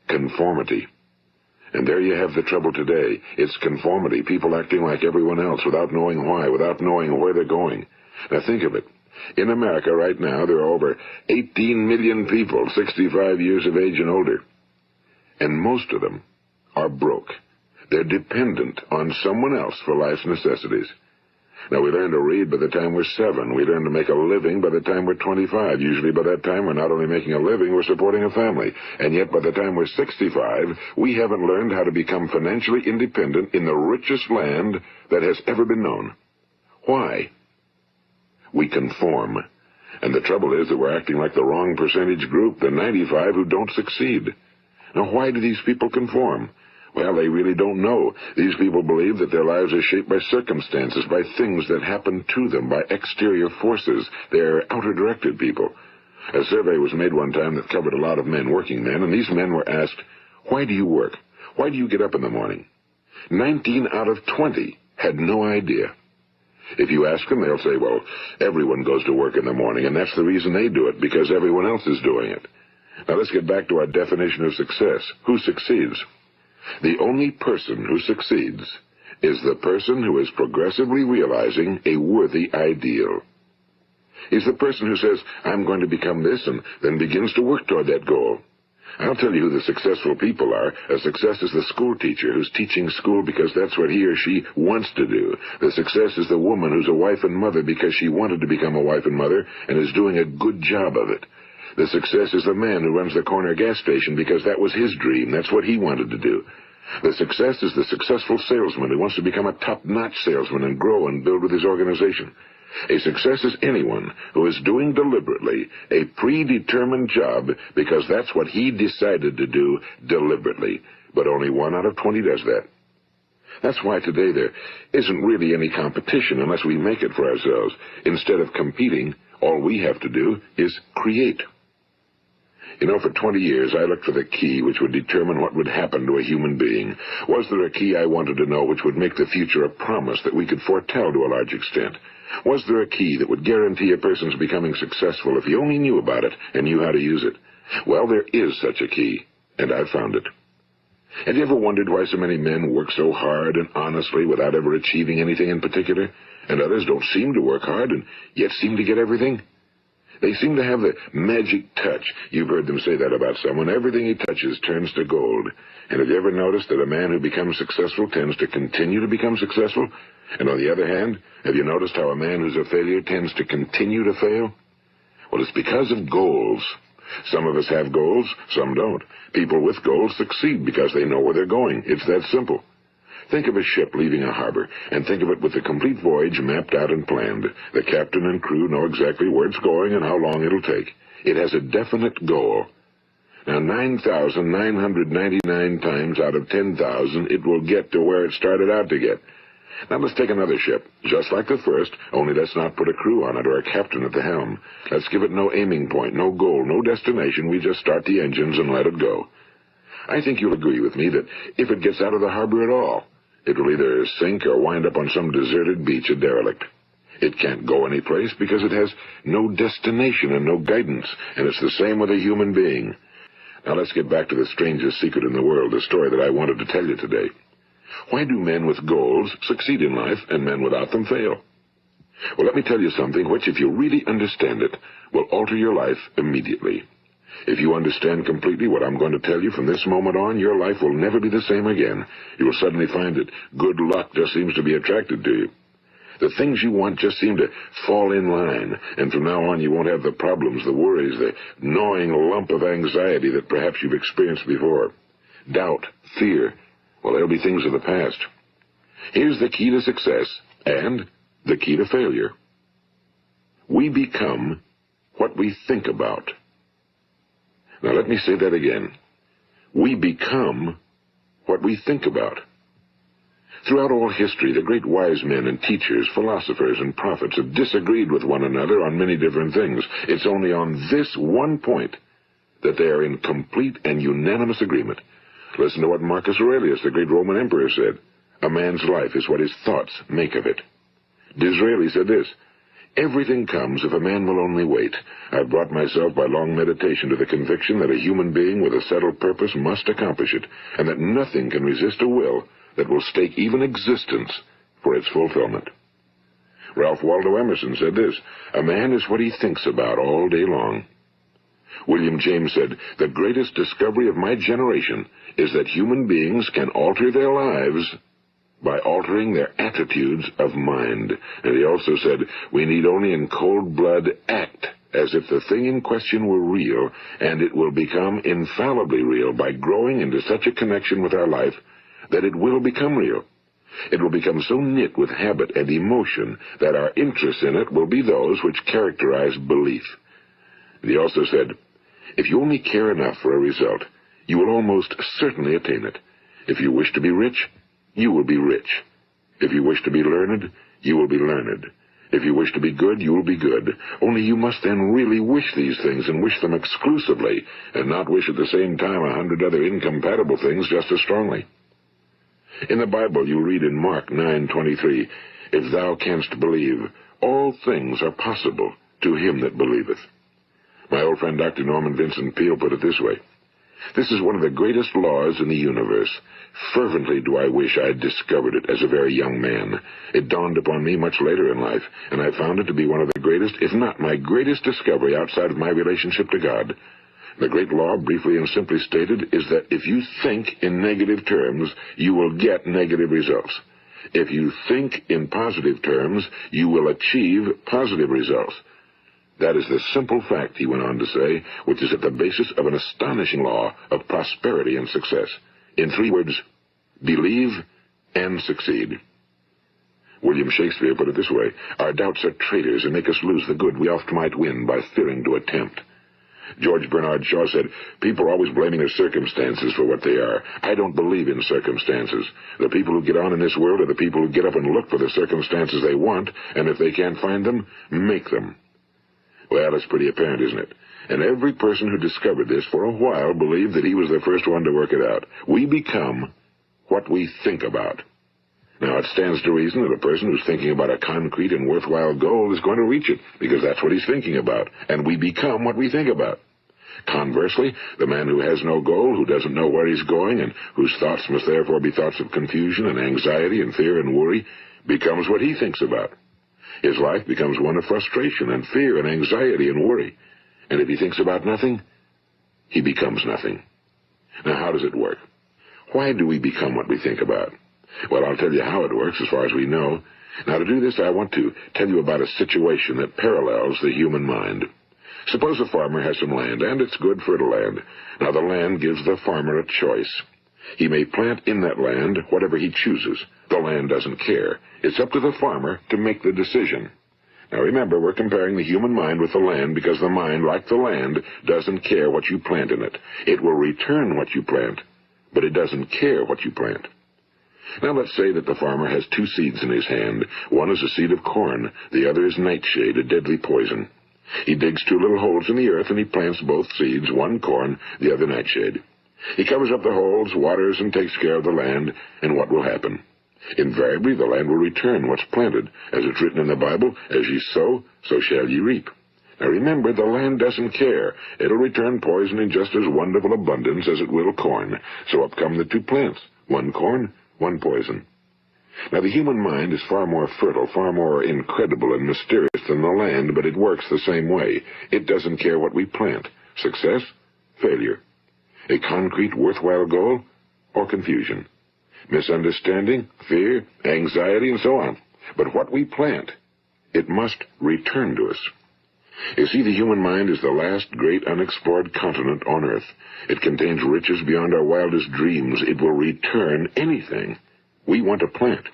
S8: conformity. And there you have the trouble today. It's conformity, people acting like everyone else without knowing why, without knowing where they're going. Now think of it. In America right now, there are over 18 million people 65 years of age and older. And most of them are broke. They're dependent on someone else for life's necessities. Now, we learn to read by the time we're 7. We learn to make a living by the time we're 25. Usually by that time, we're not only making a living, we're supporting a family. And yet, by the time we're 65, we haven't learned how to become financially independent in the richest land that has ever been known. Why? We conform. And the trouble is that we're acting like the wrong percentage group, the 95 who don't succeed. Now, why do these people conform? Well, they really don't know. These people believe that their lives are shaped by circumstances, by things that happen to them, by exterior forces. They're outer-directed people. A survey was made one time that covered a lot of men, working men, and these men were asked, why do you work? Why do you get up in the morning? 19 out of 20 had no idea. If you ask them, they'll say, well, everyone goes to work in the morning, and that's the reason they do it, because everyone else is doing it. Now let's get back to our definition of success. Who succeeds? The only person who succeeds is the person who is progressively realizing a worthy ideal. He's the person who says, I'm going to become this, and then begins to work toward that goal. I'll tell you who the successful people are. A success is the school teacher who's teaching school because that's what he or she wants to do. The success is the woman who's a wife and mother because she wanted to become a wife and mother and is doing a good job of it. The success is the man who runs the corner gas station because that was his dream. That's what he wanted to do. The success is the successful salesman who wants to become a top-notch salesman and grow and build with his organization. A success is anyone who is doing deliberately a predetermined job because that's what he decided to do deliberately. But only 1 out of 20 does that. That's why today there isn't really any competition unless we make it for ourselves. Instead of competing, all we have to do is create. You know, for 20 years, I looked for the key which would determine what would happen to a human being. Was there a key I wanted to know which would make the future a promise that we could foretell to a large extent? Was there a key that would guarantee a person's becoming successful if he only knew about it and knew how to use it? Well, there is such a key, and I've found it. Have you ever wondered why so many men work so hard and honestly without ever achieving anything in particular, and others don't seem to work hard and yet seem to get everything? They seem to have the magic touch. You've heard them say that about someone. Everything he touches turns to gold. And have you ever noticed that a man who becomes successful tends to continue to become successful? And on the other hand, have you noticed how a man who's a failure tends to continue to fail? Well, it's because of goals. Some of us have goals, some don't. People with goals succeed because they know where they're going. It's that simple. Think of a ship leaving a harbor, and think of it with the complete voyage mapped out and planned. The captain and crew know exactly where it's going and how long it'll take. It has a definite goal. Now, 9,999 times out of 10,000, it will get to where it started out to get. Now, let's take another ship, just like the first, only let's not put a crew on it or a captain at the helm. Let's give it no aiming point, no goal, no destination. We just start the engines and let it go. I think you'll agree with me that if it gets out of the harbor at all, it will either sink or wind up on some deserted beach, a derelict. It can't go anyplace because it has no destination and no guidance, and it's the same with a human being. Now let's get back to the strangest secret in the world, the story that I wanted to tell you today. Why do men with goals succeed in life and men without them fail? Well, let me tell you something which, if you really understand it, will alter your life immediately. If you understand completely what I'm going to tell you from this moment on, your life will never be the same again. You will suddenly find that good luck just seems to be attracted to you. The things you want just seem to fall in line, and from now on you won't have the problems, the worries, the gnawing lump of anxiety that perhaps you've experienced before. Doubt, fear, well, they'll be things of the past. Here's the key to success, and the key to failure. We become what we think about. Now let me say that again. We become what we think about. Throughout all history, the great wise men and teachers, philosophers and prophets have disagreed with one another on many different things. It's only on this one point that they are in complete and unanimous agreement. Listen to what Marcus Aurelius, the great Roman emperor, said. A man's life is what his thoughts make of it. Disraeli said this, everything comes if a man will only wait. I've brought myself by long meditation to the conviction that a human being with a settled purpose must accomplish it, and that nothing can resist a will that will stake even existence for its fulfillment. Ralph Waldo Emerson said this, a man is what he thinks about all day long. William James said, the greatest discovery of my generation is that human beings can alter their lives by altering their attitudes of mind. And he also said, we need only in cold blood act as if the thing in question were real, and it will become infallibly real by growing into such a connection with our life that it will become real. It will become so knit with habit and emotion that our interest in it will be those which characterize belief. And he also said, if you only care enough for a result, you will almost certainly attain it. If you wish to be rich, you will be rich. If you wish to be learned, you will be learned. If you wish to be good, you will be good. Only you must then really wish these things and wish them exclusively, and not wish at the same time 100 other incompatible things just as strongly. In the Bible, you read in Mark 9:23, if thou canst believe, all things are possible to him that believeth. My old friend Dr. Norman Vincent Peale put it this way, this is one of the greatest laws in the universe. Fervently do I wish I had discovered it as a very young man. It dawned upon me much later in life, and I found it to be one of the greatest, if not my greatest discovery outside of my relationship to God. The great law, briefly and simply stated, is that if you think in negative terms, you will get negative results. If you think in positive terms, you will achieve positive results. That is the simple fact, he went on to say, which is at the basis of an astonishing law of prosperity and success. In 3 words, believe and succeed. William Shakespeare put it this way, our doubts are traitors and make us lose the good we oft might win by fearing to attempt. George Bernard Shaw said, people are always blaming their circumstances for what they are. I don't believe in circumstances. The people who get on in this world are the people who get up and look for the circumstances they want, and if they can't find them, make them. Well, it's pretty apparent, isn't it? And every person who discovered this for a while believed that he was the first one to work it out. We become what we think about. Now, it stands to reason that a person who's thinking about a concrete and worthwhile goal is going to reach it, because that's what he's thinking about, and we become what we think about. Conversely, the man who has no goal, who doesn't know where he's going, and whose thoughts must therefore be thoughts of confusion and anxiety and fear and worry, becomes what he thinks about. His life becomes one of frustration and fear and anxiety and worry. And if he thinks about nothing, he becomes nothing. Now, how does it work? Why do we become what we think about? Well, I'll tell you how it works as far as we know. Now, to do this, I want to tell you about a situation that parallels the human mind. Suppose a farmer has some land, and it's good fertile land. Now, the land gives the farmer a choice. He may plant in that land whatever he chooses. The land doesn't care. It's up to the farmer to make the decision. Now remember, we're comparing the human mind with the land because the mind, like the land, doesn't care what you plant in it. It will return what you plant, but it doesn't care what you plant. Now let's say that the farmer has 2 seeds in his hand. One is a seed of corn. The other is nightshade, a deadly poison. He digs 2 little holes in the earth and he plants both seeds, one corn, the other nightshade. He covers up the holes, waters, and takes care of the land, and what will happen? Invariably, the land will return what's planted. As it's written in the Bible, as ye sow, so shall ye reap. Now remember, the land doesn't care. It'll return poison in just as wonderful abundance as it will corn. So up come the 2 plants, one corn, one poison. Now the human mind is far more fertile, far more incredible and mysterious than the land, but it works the same way. It doesn't care what we plant. Success, failure. A concrete, worthwhile goal, or confusion. Misunderstanding, fear, anxiety, and so on. But what we plant, it must return to us. You see, the human mind is the last great unexplored continent on Earth. It contains riches beyond our wildest dreams. It will return anything we want to plant.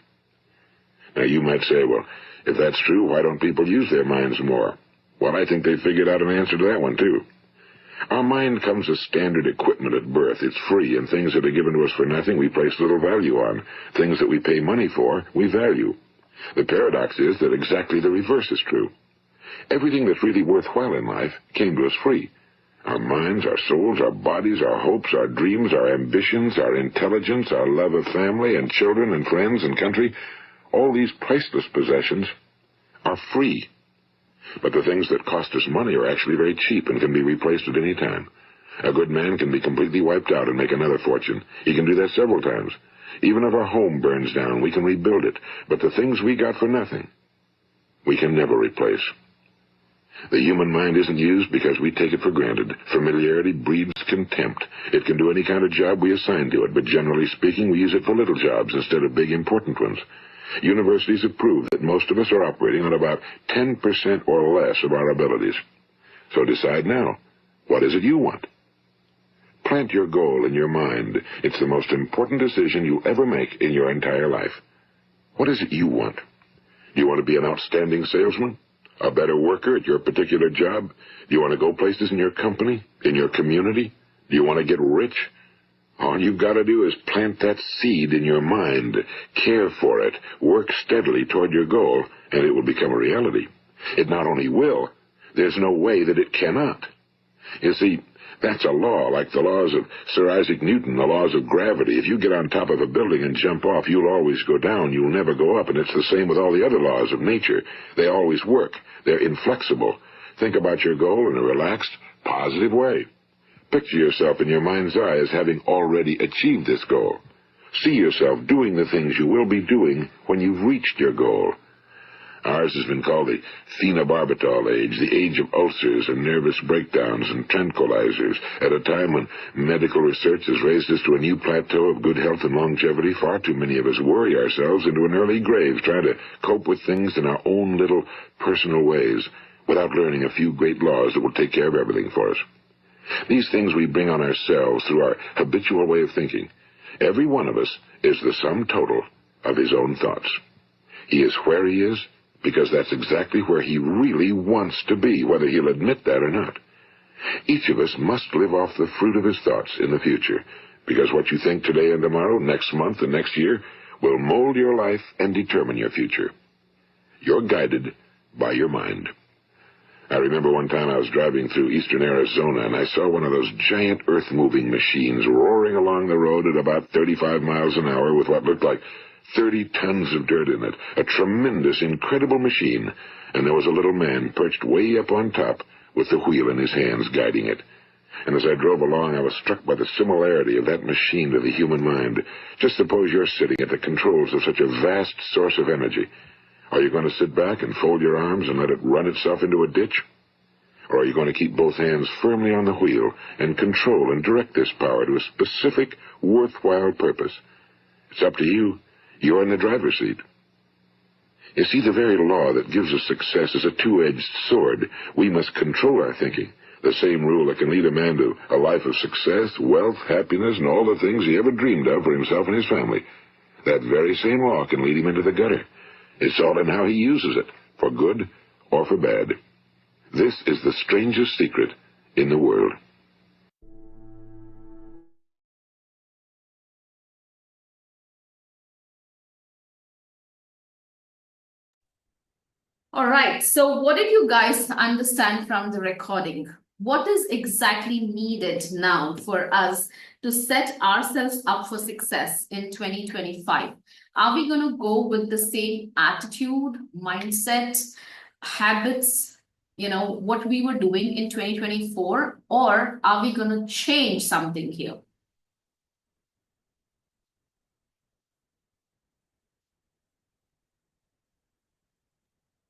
S8: Now, you might say, well, If that's true, why don't people use their minds more? Well, I think they figured out an answer to that one, too. Our mind comes as standard equipment at birth. It's free, and things that are given to us for nothing we place little value on. Things that we pay money for, we value. The paradox is that exactly the reverse is true. Everything that's really worthwhile in life came to us free. Our minds, our souls, our bodies, our hopes, our dreams, our ambitions, our intelligence, our love of family and children and friends and country, all these priceless possessions are free. But the things that cost us money are actually very cheap and can be replaced at any time. A good man can be completely wiped out and make another fortune. He can do that several times. Even if our home burns down, we can rebuild it. But the things we got for nothing, we can never replace. The human mind isn't used because we take it for granted. Familiarity breeds contempt. It can do any kind of job we assign to it, but generally speaking, we use it for little jobs instead of big, important ones. Universities have proved that most of us are operating on about 10% or less of our abilities. So decide now, what is it you want? Plant your goal in your mind. It's the most important decision you'll ever make in your entire life. What is it you want? Do you want to be an outstanding salesman? A better worker at your particular job? Do you want to go places in your company? In your community? Do you want to get rich? All you've got to do is plant that seed in your mind, care for it, work steadily toward your goal, and it will become a reality. It not only will, there's no way that it cannot. You see, that's a law, like the laws of Sir Isaac Newton, the laws of gravity. If you get on top of a building and jump off, you'll always go down, you'll never go up, and it's the same with all the other laws of nature. They always work. They're inflexible. Think about your goal in a relaxed, positive way. Picture yourself in your mind's eye as having already achieved this goal. See yourself doing the things you will be doing when you've reached your goal. Ours has been called the phenobarbital age, the age of ulcers and nervous breakdowns and tranquilizers. At a time when medical research has raised us to a new plateau of good health and longevity, far too many of us worry ourselves into an early grave trying to cope with things in our own little personal ways without learning a few great laws that will take care of everything for us. These things we bring on ourselves through our habitual way of thinking. Every one of us is the sum total of his own thoughts. He is where he is because that's exactly where he really wants to be, whether he'll admit that or not. Each of us must live off the fruit of his thoughts in the future, because what you think today and tomorrow, next month and next year, will mold your life and determine your future. You're guided by your mind. I remember one time I was driving through eastern Arizona, and I saw one of those giant earth-moving machines roaring along the road at about 35 miles an hour with what looked like 30 tons of dirt in it. A tremendous, incredible machine, and there was a little man perched way up on top with the wheel in his hands guiding it. And as I drove along, I was struck by the similarity of that machine to the human mind. Just suppose you're sitting at the controls of such a vast source of energy. Are you going to sit back and fold your arms and let it run itself into a ditch? Or are you going to keep both hands firmly on the wheel and control and direct this power to a specific, worthwhile purpose? It's up to you. You're in the driver's seat. You see, the very law that gives us success is a two-edged sword. We must control our thinking. The same rule that can lead a man to a life of success, wealth, happiness, and all the things he ever dreamed of for himself and his family. That very same law can lead him into the gutter. It's all in how he uses it, for good or for bad. This is the strangest secret in the world.
S1: All right. So what did you guys understand from the recording? What is exactly needed now for us to set ourselves up for success in 2025? Are we going to go with the same attitude, mindset, habits, what we were doing in 2024, or are we going to change something here?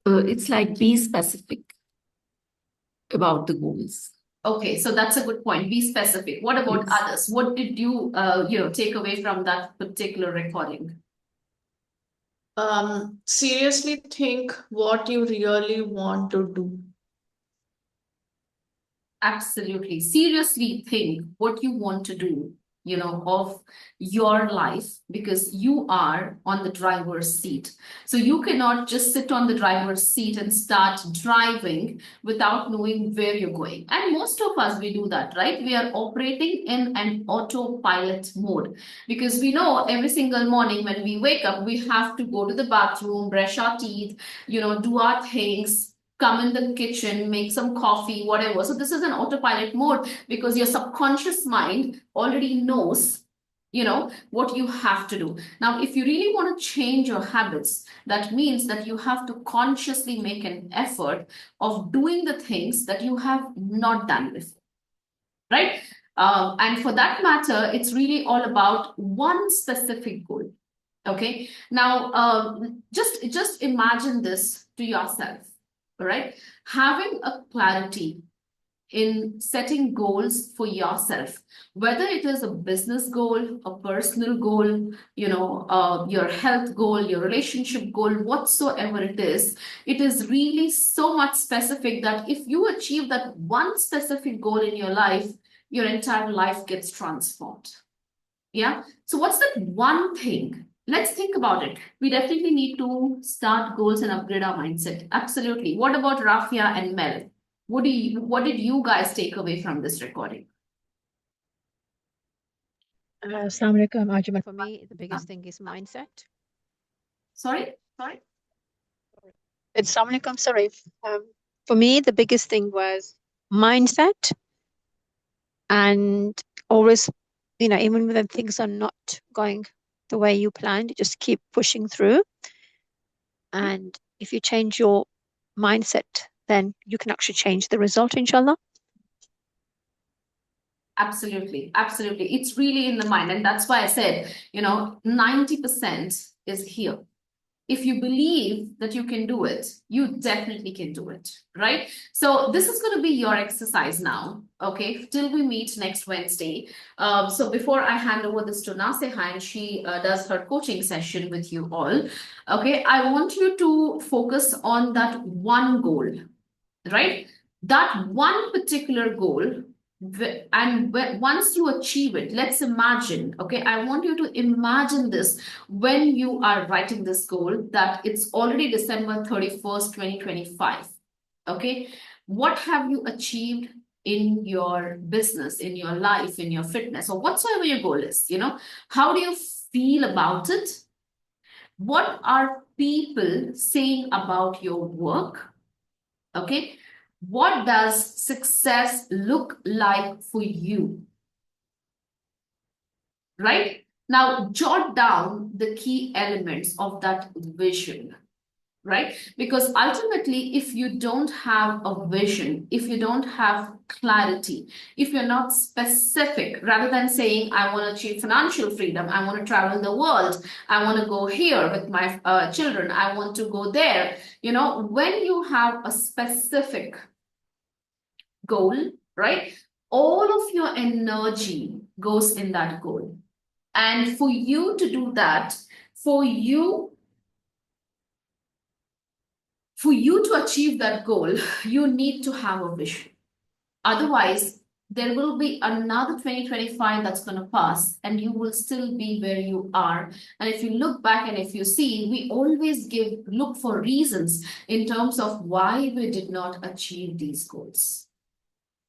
S2: It's like be specific about the goals.
S1: Okay, so that's a good point. Be specific. What about
S2: Yes.
S1: others? What did you, take away from that particular recording?
S5: Seriously think what you really want to do.
S1: Absolutely. Seriously think what you want to do. of your life, because you are on the driver's seat. So you cannot just sit on the driver's seat and start driving without knowing where you're going. And most of us, we do that, right? We are operating in an autopilot mode, because we know every single morning when we wake up, we have to go to the bathroom, brush our teeth, do our things, come in the kitchen, make some coffee, whatever. So this is an autopilot mode, because your subconscious mind already knows, what you have to do. Now, if you really want to change your habits, that means that you have to consciously make an effort of doing the things that you have not done before, right? And for that matter, it's really all about one specific goal. Okay. Now, just imagine this to yourself. All right. Having a clarity in setting goals for yourself, whether it is a business goal, a personal goal, your health goal, your relationship goal, whatsoever it is really so much specific that if you achieve that one specific goal in your life, your entire life gets transformed. Yeah. So what's that one thing? Let's think about it. We definitely need to start goals and upgrade our mindset. Absolutely. What about Rafia and Mel? What did you guys take away from this recording?
S6: Assalamu alaikum, Ajmal. For me, the biggest thing is mindset.
S1: Sorry?
S6: Assalamu alaikum, sorry. For me, the biggest thing was mindset, and always, even when things are not going the way you planned, you just keep pushing through. And if you change your mindset, then you can actually change the result, inshallah.
S1: Absolutely. Absolutely. It's really in the mind. And that's why I said, 90% is here. If you believe that you can do it, you definitely can do it, right? So this is going to be your exercise now, okay, till we meet next Wednesday. So before I hand over this to Naseha and she does her coaching session with you all, okay, I want you to focus on that one goal, right? That one particular goal. And once you achieve it, let's imagine, okay, I want you to imagine this when you are writing this goal, that it's already December 31st, 2025. Okay, what have you achieved in your business, in your life, in your fitness, or whatsoever your goal is? How do you feel about it? What are people saying about your work? Okay, what does success look like for you? Right? Now, jot down the key elements of that vision, right? Because ultimately, if you don't have a vision, if you don't have clarity, if you're not specific, rather than saying, I want to achieve financial freedom, I want to travel the world, I want to go here with my children, I want to go there, when you have a specific goal, right? All of your energy goes in that goal. And for you to do that, for you to achieve that goal, you need to have a vision. Otherwise, there will be another 2025 that's going to pass and you will still be where you are. And if you look back and if you see, we always look for reasons in terms of why we did not achieve these goals.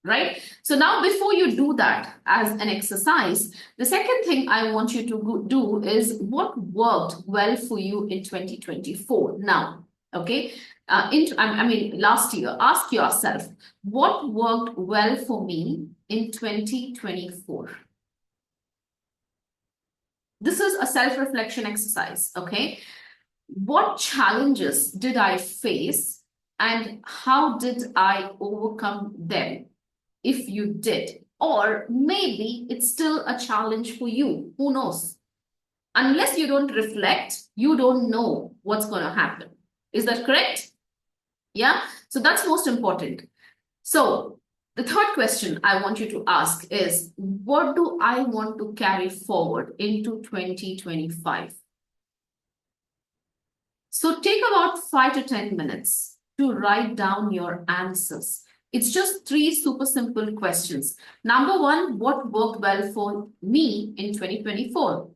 S1: Right? So now before you do that as an exercise, the second thing I want you to do is what worked well for you in 2024 now. Okay. Last year, ask yourself, what worked well for me in 2024? This is a self-reflection exercise. Okay. What challenges did I face and how did I overcome them? If you did, or maybe it's still a challenge for you, who knows? Unless you don't reflect, you don't know what's going to happen. Is that correct? Yeah, so that's most important. So the third question I want you to ask is, what do I want to carry forward into 2025? So take about 5 to 10 minutes to write down your answers. It's just three super simple questions. Number one, what worked well for me in 2024?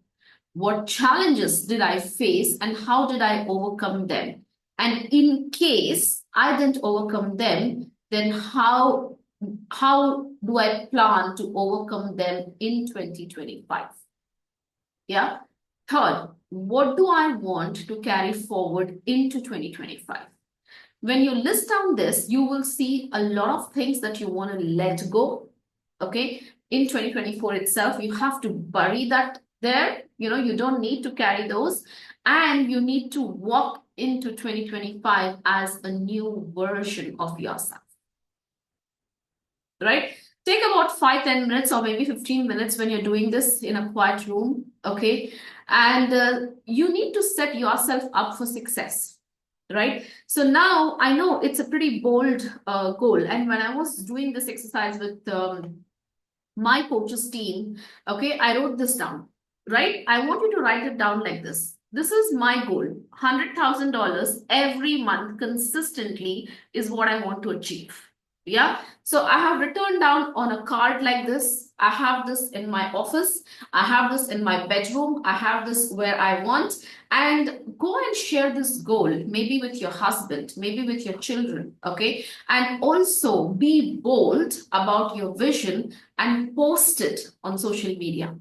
S1: What challenges did I face and how did I overcome them? And in case I didn't overcome them, then how do I plan to overcome them in 2025? Yeah. Third, what do I want to carry forward into 2025? When you list down this, you will see a lot of things that you want to let go. Okay. In 2024 itself, you have to bury that there. You don't need to carry those. And you need to walk into 2025 as a new version of yourself. Right? Take about 5-10 minutes or maybe 15 minutes when you're doing this in a quiet room. Okay. And you need to set yourself up for success. Right? So now I know it's a pretty bold goal. And when I was doing this exercise with my coaches team, okay, I wrote this down, right? I want you to write it down like this. This is my goal. $100,000 every month consistently is what I want to achieve. Yeah. So I have written down on a card like this. I have this in my office. I have this in my bedroom. I have this where I want. And go and share this goal, maybe with your husband, maybe with your children. Okay. And also be bold about your vision and post it on social media.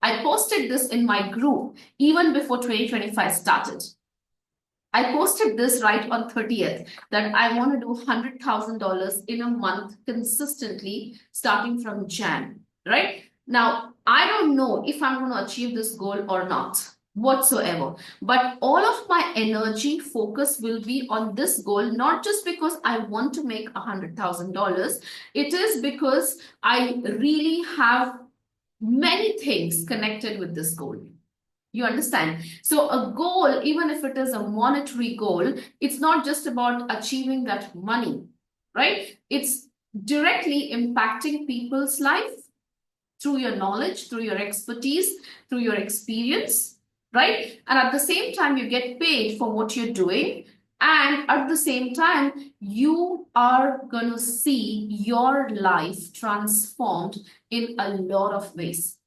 S1: I posted this in my group even before 2025 started. I posted this right on 30th that I want to do $100,000 in a month consistently starting from Jan, right? Now, I don't know if I'm going to achieve this goal or not whatsoever, but all of my energy focus will be on this goal, not just because I want to make $100,000. It is because I really have many things connected with this goal. You understand? So a goal, even if it is a monetary goal, it's not just about achieving that money, right? It's directly impacting people's life through your knowledge, through your expertise, through your experience, right? And at the same time, you get paid for what you're doing. And at the same time, you are going to see your life transformed in a lot of ways.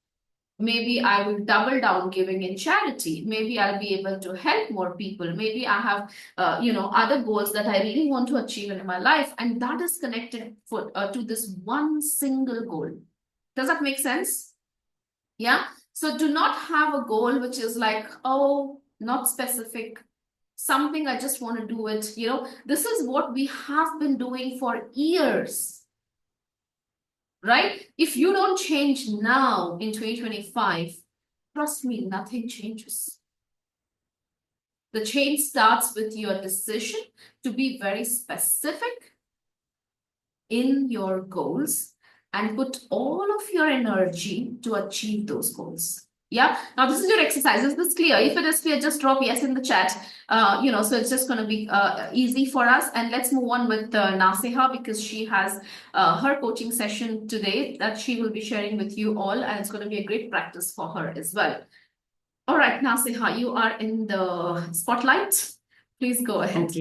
S1: Maybe I will double down giving in charity. Maybe I'll be able to help more people. Maybe I have, other goals that I really want to achieve in my life. And that is connected to this one single goal. Does that make sense? Yeah. So do not have a goal which is like, oh, not specific, something I just want to do it. This is what we have been doing for years. Right? If you don't change now in 2025, trust me, nothing changes. The change starts with your decision to be very specific in your goals and put all of your energy to achieve those goals. Yeah. Now this is your exercise. Is this clear? If it is clear, just drop yes in the chat. So it's just going to be easy for us. And let's move on with Naseha, because she has her coaching session today that she will be sharing with you all. And it's going to be a great practice for her as well. All right, Naseha, you are in the spotlight. Please go ahead.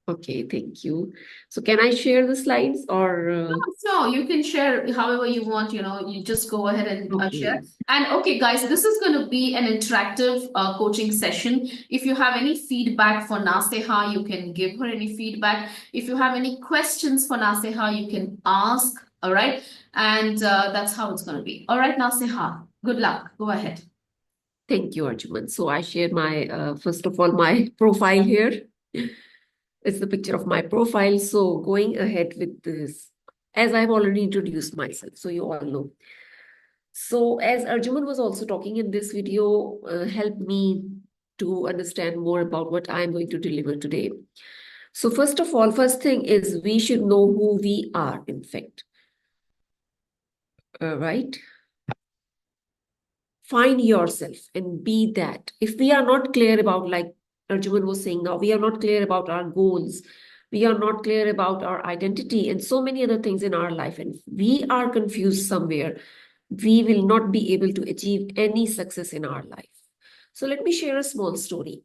S2: Okay, thank you. So can I share the slides or?
S1: No, you can share however you want, you just go ahead and share.
S2: Okay.
S1: And okay, guys, this is going to be an interactive coaching session. If you have any feedback for Naseha, you can give her any feedback. If you have any questions for Naseha, you can ask, all right? And that's how it's going to be. All right, Naseha, good luck. Go ahead.
S2: Thank you, Arjuman. So I shared my, first of all, my profile here. It's the picture of my profile. So going ahead with this, as I've already introduced myself, so you all know. So as Arjuman was also talking in this video, helped me to understand more about what I'm going to deliver today. So first of all, first thing is we should know who we are, in fact. Right? Find yourself and be that. If we are not clear about, like Arjuman was saying now, we are not clear about our goals, we are not clear about our identity and so many other things in our life, and we are confused somewhere, we will not be able to achieve any success in our life. So let me share a small story.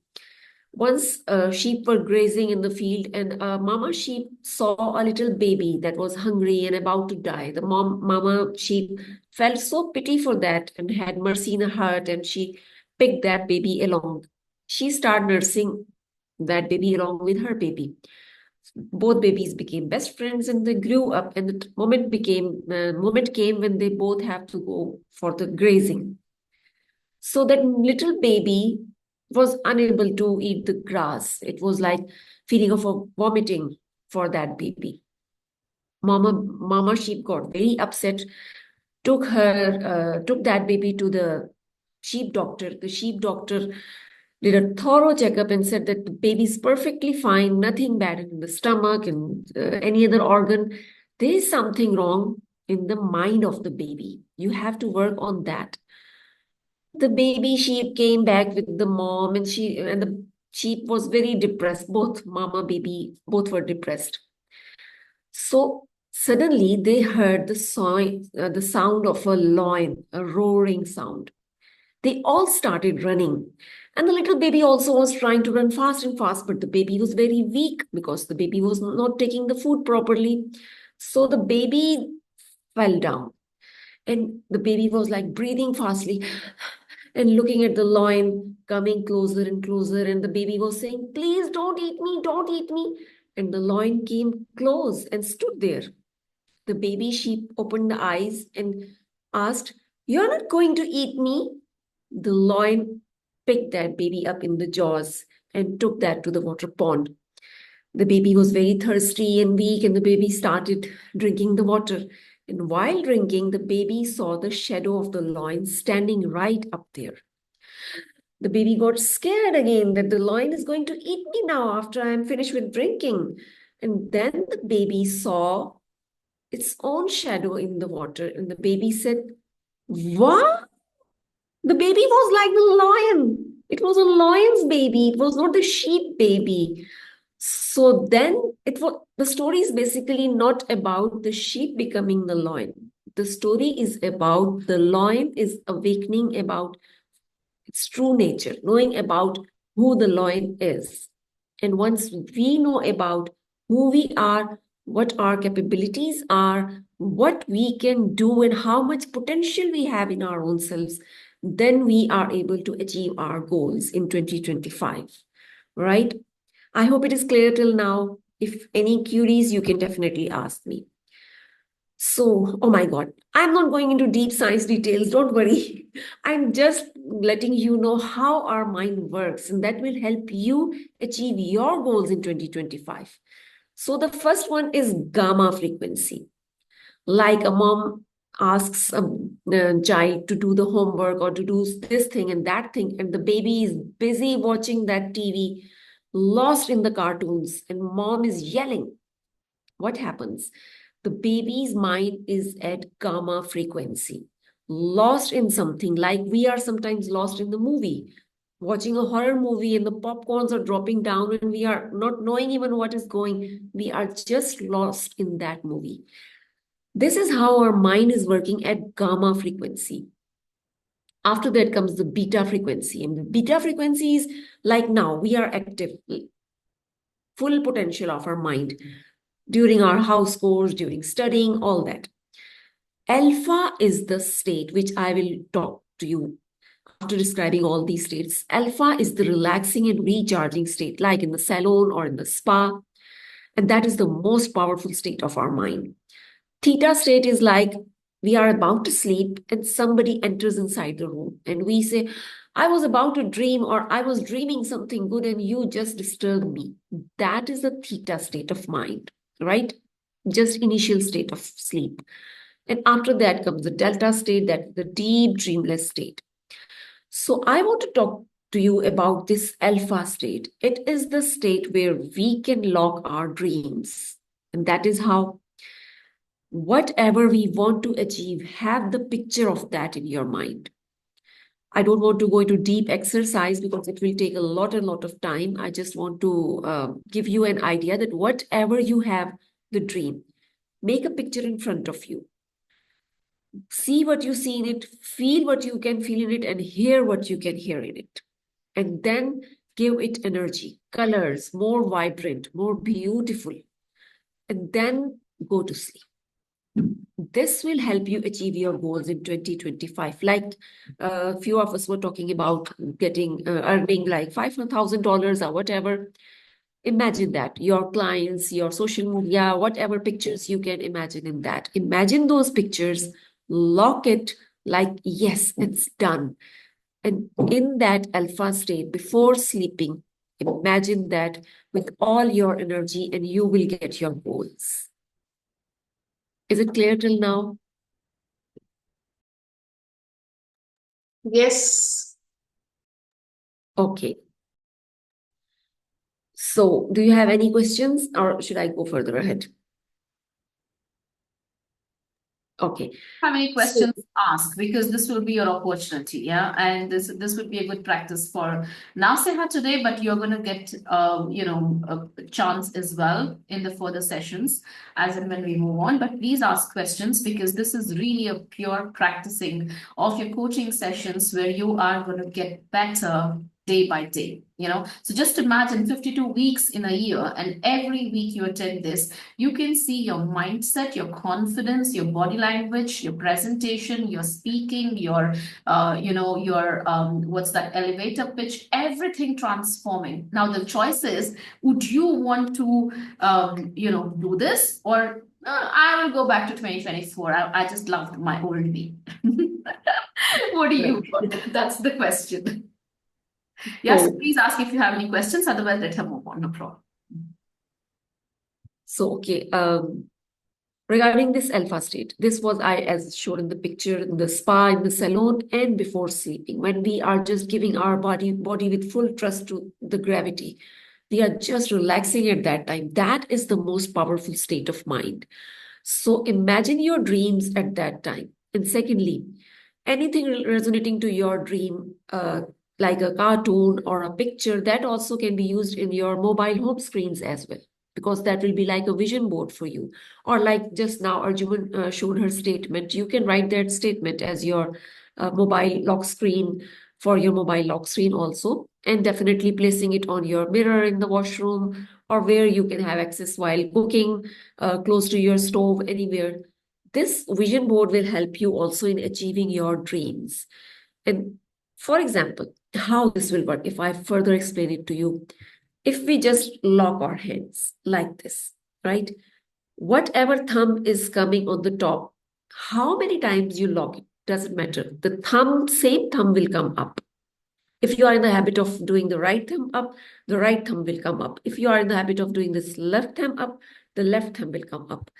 S2: Once sheep were grazing in the field, and mama sheep saw a little baby that was hungry and about to die. The mama sheep felt so pity for that and had mercy in her heart, and she picked that baby along. She started nursing that baby along with her baby. Both babies became best friends, and they grew up. And the moment came when they both have to go for the grazing. So that little baby was unable to eat the grass. It was like feeling of a vomiting for that baby. Mama sheep got very upset, took that baby to the sheep doctor. The sheep doctor did a thorough checkup and said that the baby's perfectly fine, nothing bad in the stomach and any other organ. There is something wrong in the mind of the baby. You have to work on that. The baby sheep came back with the mom, and the sheep was very depressed. Both mama baby both were depressed. So suddenly they heard the sound of a lion, a roaring sound. They all started running, and the little baby also was trying to run fast and fast, but the baby was very weak because the baby was not taking the food properly. So the baby fell down, and the baby was like breathing fastly and looking at the lion coming closer and closer. And the baby was saying, "Please don't eat me, don't eat me." And the lion came close and stood there. The baby sheep opened the eyes and asked, "You're not going to eat me?" The lion picked that baby up in the jaws and took that to the water pond. The baby was very thirsty and weak, and the baby started drinking the water. And while drinking, the baby saw the shadow of the lion standing right up there. The baby got scared again that the lion is going to eat me now after I am finished with drinking. And then the baby saw its own shadow in the water, and the baby said, "What?" The baby was like the lion. It was a lion's baby. It was not the sheep baby. So then the story is basically not about the sheep becoming the lion. The story is about the lion is awakening about its true nature, knowing about who the lion is. And once we know about who we are, what our capabilities are, what we can do, and how much potential we have in our own selves, then we are able to achieve our goals in 2025, right? I hope it is clear till now. If any queries, you can definitely ask me. So, oh my God, I'm not going into deep science details. Don't worry. I'm just letting you know how our mind works, and that will help you achieve your goals in 2025. So, the first one is gamma frequency. Like a mom asks a child to do the homework or to do this thing and that thing, and the baby is busy watching that TV, lost in the cartoons, and mom is yelling. What happens? The baby's mind is at gamma frequency, lost in something, like we are sometimes lost in the movie, watching a horror movie and the popcorns are dropping down and we are not knowing even what is going. We are just lost in that movie. This is how our mind is working at gamma frequency. After that comes the beta frequency. And the beta frequency is like now we are active, full potential of our mind during our house chores, during studying, all that. Alpha is the state which I will talk to you after describing all these states. Alpha is the relaxing and recharging state, like in the salon or in the spa. And that is the most powerful state of our mind. Theta state is like we are about to sleep and somebody enters inside the room and we say, "I was about to dream," or "I was dreaming something good and you just disturbed me." That is the theta state of mind, right? Just initial state of sleep. And after that comes the delta state, that is the deep dreamless state. So I want to talk to you about this alpha state. It is the state where we can lock our dreams. And that is how whatever we want to achieve, have the picture of that in your mind. I don't want to go into deep exercise because it will take a lot of time. I just want to give you an idea that whatever you have, the dream, make a picture in front of you. See what you see in it, feel what you can feel in it, and hear what you can hear in it. And then give it energy, colors, more vibrant, more beautiful, and then go to sleep. This will help you achieve your goals in 2025. Like a few of us were talking about earning like $5,000 or whatever. Imagine that your clients, your social media, whatever pictures you can imagine in that. Imagine those pictures, lock it like, yes, it's done. And in that alpha state, before sleeping, imagine that with all your energy and you will get your goals. Is it clear till now?
S5: Yes.
S2: Okay. So do you have any questions or should I go further ahead? Okay.
S1: Have any
S2: So,
S1: questions, ask, because this will be your opportunity, yeah, and this would be a good practice for Naseha today, but you're going to get a chance as well in the further sessions as and when we move on. But please ask questions, because this is really a pure practicing of your coaching sessions where you are going to get better day by day, so just imagine 52 weeks in a year, and every week you attend this, you can see your mindset, your confidence, your body language, your presentation, your speaking, your what's that elevator pitch, everything transforming. Now the choice is, would you want to do this, or I will go back to 2024. I just loved my old me. What do you want? That's the question. Yes,
S2: so,
S1: please ask if you have any questions. Otherwise, let her move on. No problem.
S2: okay. Regarding this alpha state, this was as shown in the picture, in the spa, in the salon, and before sleeping, when we are just giving our body with full trust to the gravity. We are just relaxing at that time. That is the most powerful state of mind. So imagine your dreams at that time. And secondly, anything resonating to your dream, like a cartoon or a picture, that also can be used in your mobile home screens as well, because that will be like a vision board for you. Or like just now, Arjuman showed her statement. You can write that statement as your mobile lock screen, for your mobile lock screen also, and definitely placing it on your mirror in the washroom, or where you can have access while cooking, close to your stove, anywhere. This vision board will help you also in achieving your dreams. And for example, how this will work, if I further explain it to you, if we just lock our hands like this, right? Whatever thumb is coming on the top, how many times you lock it, doesn't matter. The same thumb will come up. If you are in the habit of doing the right thumb up, the right thumb will come up. If you are in the habit of doing this left thumb up, the left thumb will come up.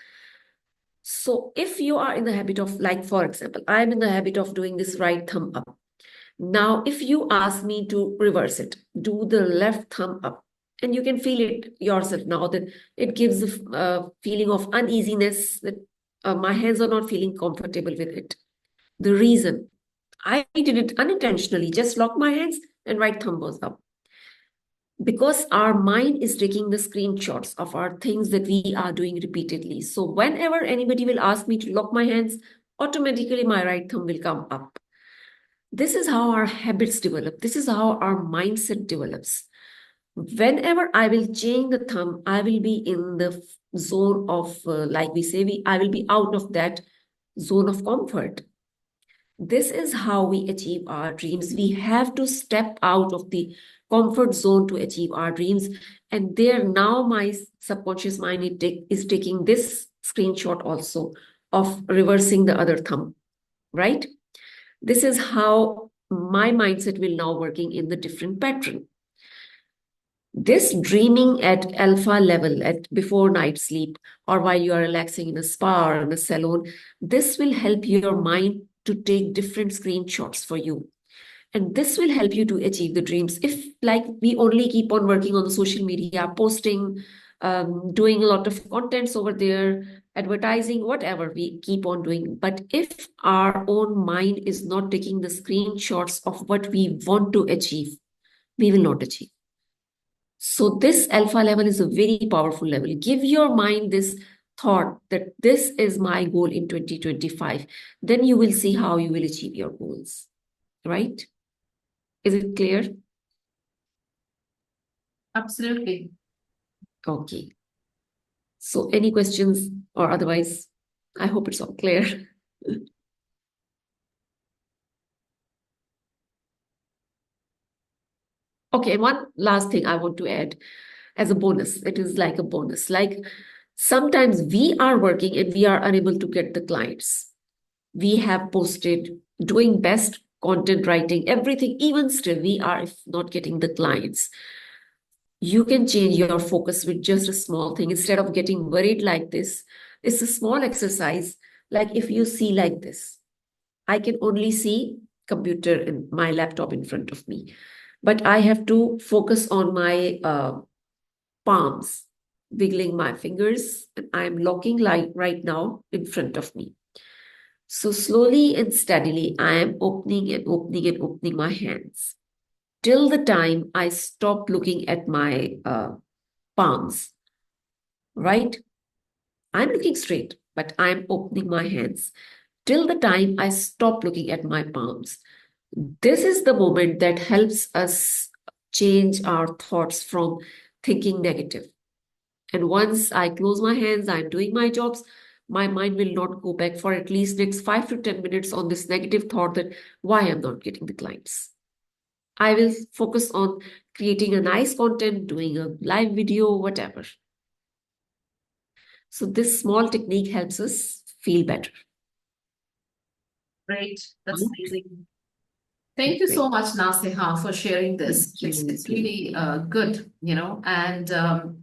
S2: So if you are in the habit of, like, for example, I'm in the habit of doing this right thumb up. Now, if you ask me to reverse it, do the left thumb up, and you can feel it yourself now that it gives a feeling of uneasiness, that my hands are not feeling comfortable with it. The reason, I did it unintentionally, just lock my hands and right thumb goes up. Because our mind is taking the screenshots of our things that we are doing repeatedly. So whenever anybody will ask me to lock my hands, automatically my right thumb will come up. This is how our habits develop. This is how our mindset develops. Whenever I will change the thumb, I will be in the zone of, like we say, I will be out of that zone of comfort. This is how we achieve our dreams. We have to step out of the comfort zone to achieve our dreams. And there now my subconscious mind is taking this screenshot also of reversing the other thumb, right? This is how my mindset will now working in the different pattern. This dreaming at alpha level, at before night sleep, or while you are relaxing in a spa or in a salon, this will help your mind to take different screenshots for you. And this will help you to achieve the dreams. If, like, we only keep on working on the social media, posting, doing a lot of contents over there, advertising, whatever we keep on doing. But if our own mind is not taking the screenshots of what we want to achieve, we will not achieve. So this alpha level is a very powerful level. Give your mind this thought that this is my goal in 2025. Then you will see how you will achieve your goals, right? Is it clear?
S1: Absolutely.
S2: Okay. So any questions or otherwise, I hope it's all clear. Okay, one last thing I want to add as a bonus. It is like a bonus. Like sometimes we are working and we are unable to get the clients. We have posted doing best content writing, everything, even still we are if not getting the clients. You can change your focus with just a small thing instead of getting worried like this. It's a small exercise. Like if you see like this, I can only see computer and my laptop in front of me, but I have to focus on my palms, wiggling my fingers, and I'm locking light right now in front of me. So slowly and steadily, I am opening and opening and opening my hands till the time I stop looking at my palms, right? I'm looking straight, but I'm opening my hands till the time I stop looking at my palms. This is the moment that helps us change our thoughts from thinking negative. And once I close my hands, I'm doing my jobs, my mind will not go back for at least next 5 to 10 minutes on this negative thought that why I'm not getting the clients. I will focus on creating a nice content, doing a live video, whatever. So this small technique helps us feel better.
S1: Great. That's
S2: Right?
S1: amazing. Thank you so
S2: Great.
S1: much, Naseha, for sharing this.
S2: Thank you.
S1: It's really good, and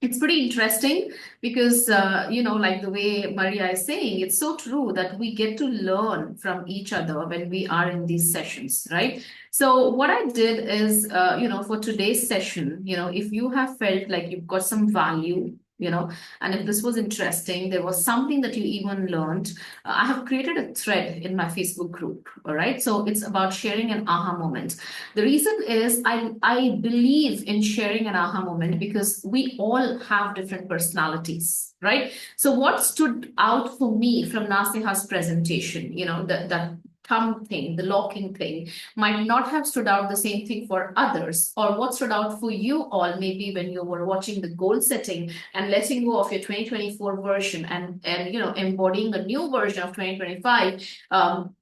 S1: it's pretty interesting because like the way Maria is saying, it's so true that we get to learn from each other when we are in these sessions, right? So what I did is for today's session, if you have felt like you've got some value, and if this was interesting, there was something that you even learned, I have created a thread in my Facebook group. All right, so it's about sharing an aha moment. The reason is I believe in sharing an aha moment because we all have different personalities, right? So what stood out for me from Nasiha's presentation, that thumb thing, the locking thing, might not have stood out the same thing for others. Or what stood out for you all, maybe when you were watching the goal setting and letting go of your 2024 version and embodying a new version of 2025,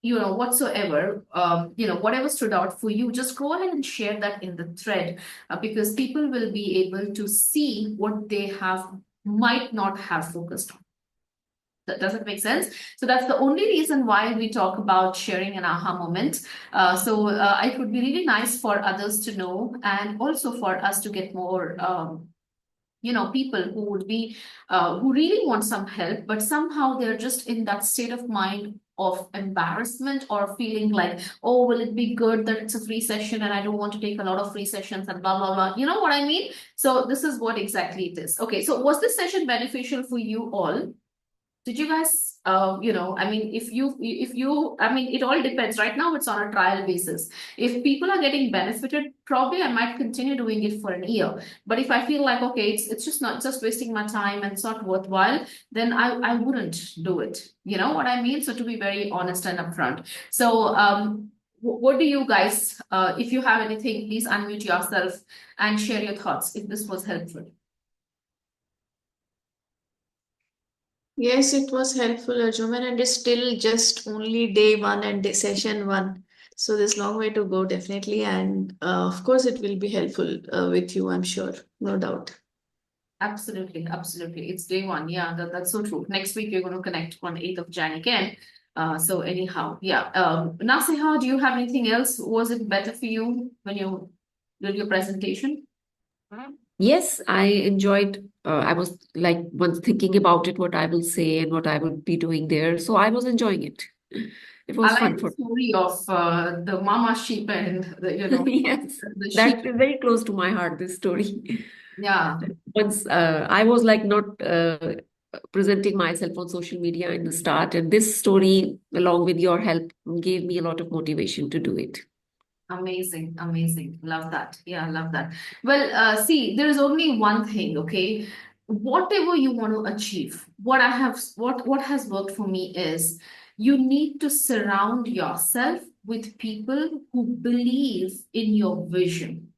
S1: whatsoever, whatever stood out for you, just go ahead and share that in the thread, because people will be able to see what they might not have focused on. Does it make sense? So that's the only reason why we talk about sharing an aha moment. So it would be really nice for others to know, and also for us to get more people who would be who really want some help, but somehow they're just in that state of mind of embarrassment or feeling like, oh, will it be good that it's a free session and I don't want to take a lot of free sessions and blah blah blah, you know what I mean? So this is what exactly it is. Okay, so was this session beneficial for you all? Did you guys, I mean, if you, I mean, it all depends. Right now, it's on a trial basis. If people are getting benefited, probably I might continue doing it for an year. But if I feel like, okay, it's just not just wasting my time and it's not worthwhile, then I wouldn't do it. You know what I mean? So to be very honest and upfront. So, what do you guys, if you have anything, please unmute yourself and share your thoughts if this was helpful.
S5: Yes, it was helpful, Arjuman, and it's still just only day one and session one. So there's long way to go, definitely. And of course, it will be helpful with you, I'm sure. No doubt.
S1: Absolutely, absolutely. It's day one. Yeah, that's so true. Next week, we're going to connect on 8th of Jan again. So anyhow, yeah. Nasiha, do you have anything else? Was it better for you when you did your presentation?
S2: Yes, I enjoyed. I was like once thinking about it, what I will say and what I would be doing there. So I was enjoying it. It
S1: I
S2: was
S1: like
S2: fun
S1: the
S2: for
S1: story of the mama sheep and
S2: yes,
S1: the sheep.
S2: that is very close to my heart, this story.
S1: Yeah,
S2: Once I was like not presenting myself on social media in the start, and this story, along with your help, gave me a lot of motivation to do it.
S1: amazing, amazing. Love that. Yeah, love that. Well, see, there is only one thing, okay? Whatever you want to achieve, what has worked for me is you need to surround yourself with people who believe in your vision.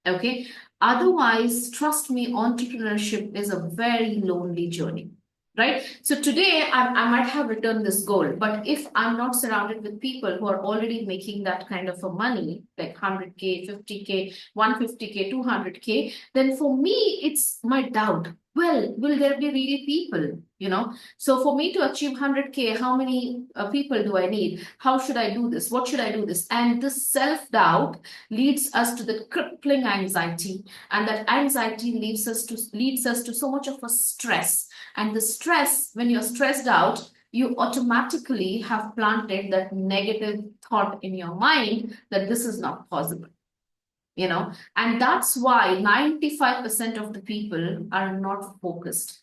S1: Okay. Otherwise, trust me, entrepreneurship is a very lonely journey. Right. So today I might have written this goal, but if I'm not surrounded with people who are already making that kind of a money, like 100K, 50K, 150K, 200K, then for me, it's my doubt. Well, will there be really people? So for me to achieve 100K, how many people do I need? How should I do this? What should I do this? And this self-doubt leads us to the crippling anxiety, and that anxiety leads us to so much of a stress. And the stress, when you're stressed out, you automatically have planted that negative thought in your mind that this is not possible. And that's why 95% of the people are not focused,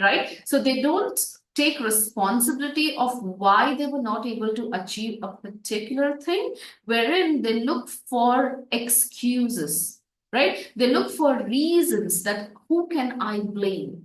S1: right? So they don't take responsibility of why they were not able to achieve a particular thing, wherein they look for excuses, right? They look for reasons that who can I blame?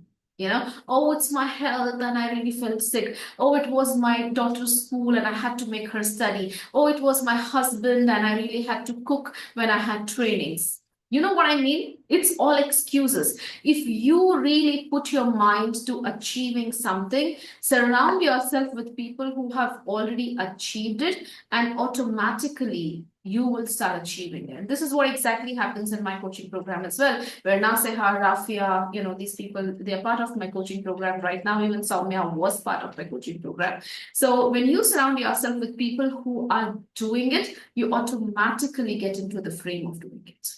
S1: Oh, it's my health and I really felt sick. Oh, it was my daughter's school and I had to make her study. Oh, it was my husband and I really had to cook when I had trainings. You know what I mean? It's all excuses. If you really put your mind to achieving something, surround yourself with people who have already achieved it, and automatically you will start achieving it. And this is what exactly happens in my coaching program as well, where now Sehar, Rafia, these people, they're part of my coaching program right now. Even Soumya was part of my coaching program. So when you surround yourself with people who are doing it, you automatically get into the frame of doing it.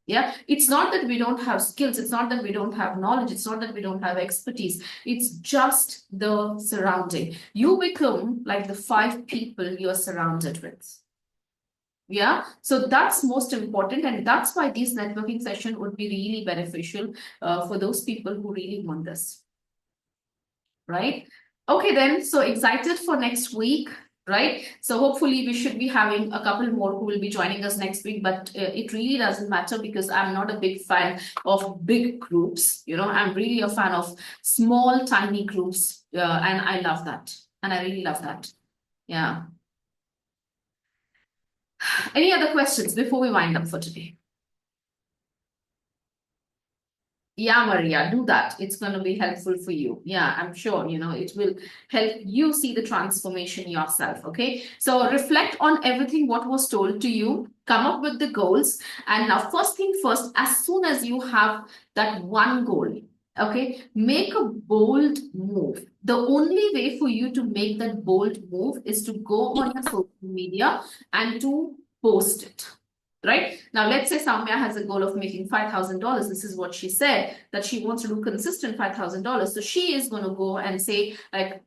S1: Yeah, it's not that we don't have skills. It's not that we don't have knowledge. It's not that we don't have expertise. It's just the surrounding. You become like the 5 people you're surrounded with. Yeah, so that's most important. And that's why these networking sessions would be really beneficial for those people who really want this. Right? Okay, then. So excited for next week. Right? So hopefully we should be having a couple more who will be joining us next week, but it really doesn't matter because I'm not a big fan of big groups. I'm really a fan of small, tiny groups. And I love that. And I really love that. Yeah. Any other questions before we wind up for today? Yeah, Maria, do that. It's going to be helpful for you. Yeah, I'm sure, it will help you see the transformation yourself. Okay. So reflect on everything what was told to you, come up with the goals. And now, first thing first, as soon as you have that one goal, okay, make a bold move. The only way for you to make that bold move is to go on your social media and to post it. Right? Now, let's say Soumya has a goal of making $5,000. This is what she said, that she wants to do consistent $5,000. So she is going to go and say, like,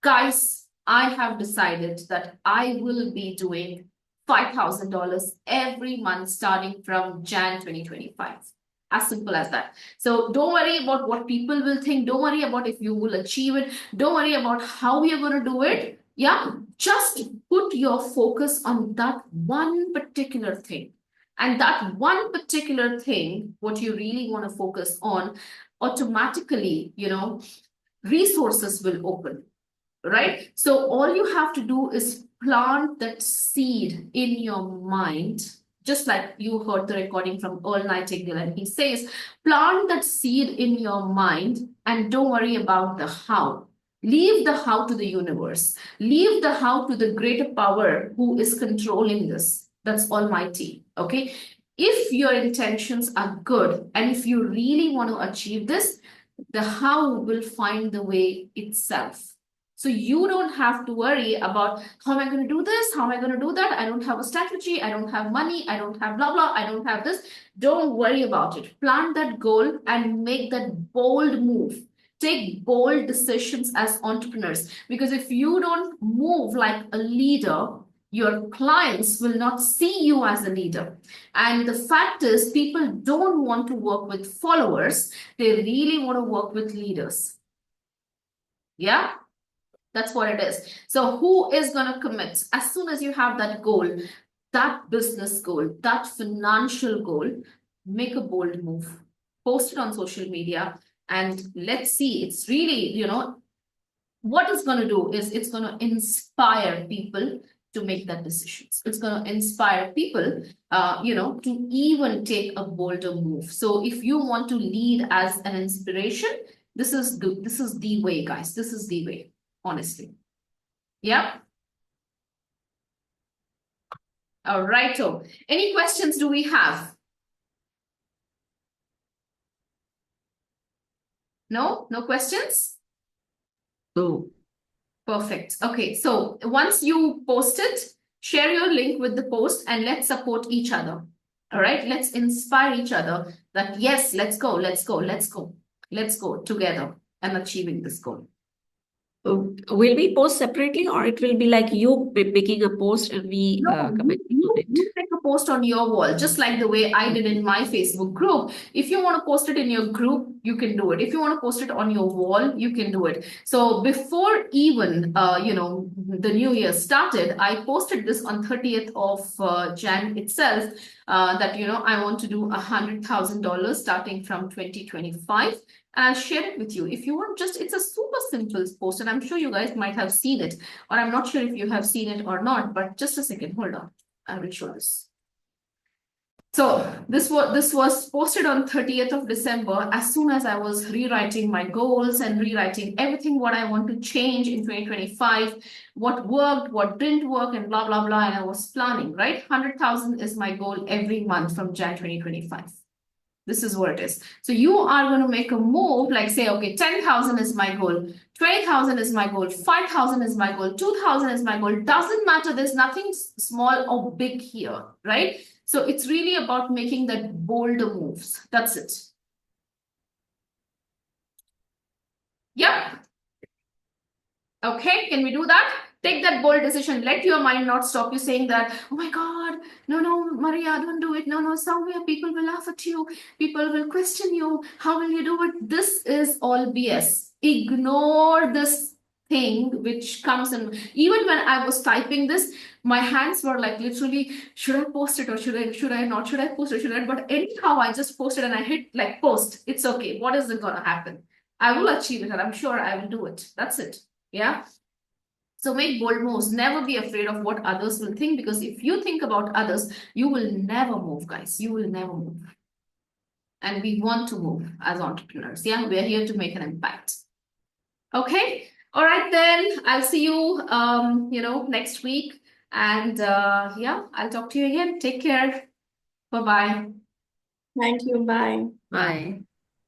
S1: guys, I have decided that I will be doing $5,000 every month starting from Jan 2025. As simple as that. So don't worry about what people will think. Don't worry about if you will achieve it. Don't worry about how you're going to do it. Yeah, just put your focus on that one particular thing. And that one particular thing, what you really want to focus on, automatically, resources will open, right? So all you have to do is plant that seed in your mind, just like you heard the recording from Earl Nightingale, and he says, plant that seed in your mind and don't worry about the how. Leave the how to the universe. Leave the how to the greater power who is controlling this. That's almighty, okay? If your intentions are good and if you really want to achieve this, the how will find the way itself. So you don't have to worry about how am I going to do this? How am I going to do that? I don't have a strategy. I don't have money. I don't have blah, blah. I don't have this. Don't worry about it. Plant that goal and make that bold move. Take bold decisions as entrepreneurs, because if you don't move like a leader, your clients will not see you as a leader. And the fact is, people don't want to work with followers. They really want to work with leaders. Yeah, that's what it is. So who is going to commit? As soon as you have that goal, that business goal, that financial goal, make a bold move. Post it on social media. And let's see, it's really, what it's going to do is it's going to inspire people to make that decisions. It's going to inspire people, to even take a bolder move. So if you want to lead as an inspiration, this is the way, guys. This is the way, honestly. Yeah. All right. Any questions do we have? No questions?
S2: So,
S1: Perfect. Okay, so once you post it, share your link with the post and let's support each other. All right, let's inspire each other that yes, let's go together and achieving this goal.
S2: will we post separately, or it will be like you making a post and we
S1: No,
S2: commenting on it?
S1: you make a post on your wall, just like the way I did in my Facebook group. If you want to post it in your group, you can do it. If you want to post it on your wall, you can do it. So before even the new year started, I posted this on 30th of Jan itself, that I want to do $100,000 starting from 2025. And I'll share it with you. If you want, it's a super simple post, and I'm sure you guys might have seen it, or I'm not sure if you have seen it or not, but just a second, hold on. I will show this. So this was posted on 30th of December, as soon as I was rewriting my goals and rewriting everything what I want to change in 2025, what worked, what didn't work, and blah, blah, blah. And I was planning, right? 100,000 is my goal every month from Jan 2025. This is what it is. So you are going to make a move, like say, okay, 10,000 is my goal, 20,000 is my goal, 5,000 is my goal, 2,000 is my goal. Doesn't matter. There's nothing small or big here, right? So it's really about making that bolder moves. That's it. Yep. Okay, can we do that? Take that bold decision. Let your mind not stop you saying that, oh my God, no, Maria, don't do it. No, somewhere people will laugh at you. People will question you. How will you do it? This is all BS. Ignore this thing which comes in. Even when I was typing this, my hands were like literally, should I post it or should I not? Should I post it? Should I? But anyhow, I just posted and I hit like post. It's okay. What is it going to happen? I will achieve it and I'm sure I will do it. That's it. Yeah. So make bold moves. Never be afraid of what others will think, because if you think about others, you will never move, guys. You will never move. And we want to move as entrepreneurs. Yeah, we are here to make an impact. Okay. All right, then I'll see you, next week. And yeah, I'll talk to you again. Take care. Bye-bye.
S5: Thank you. Bye.
S2: Bye.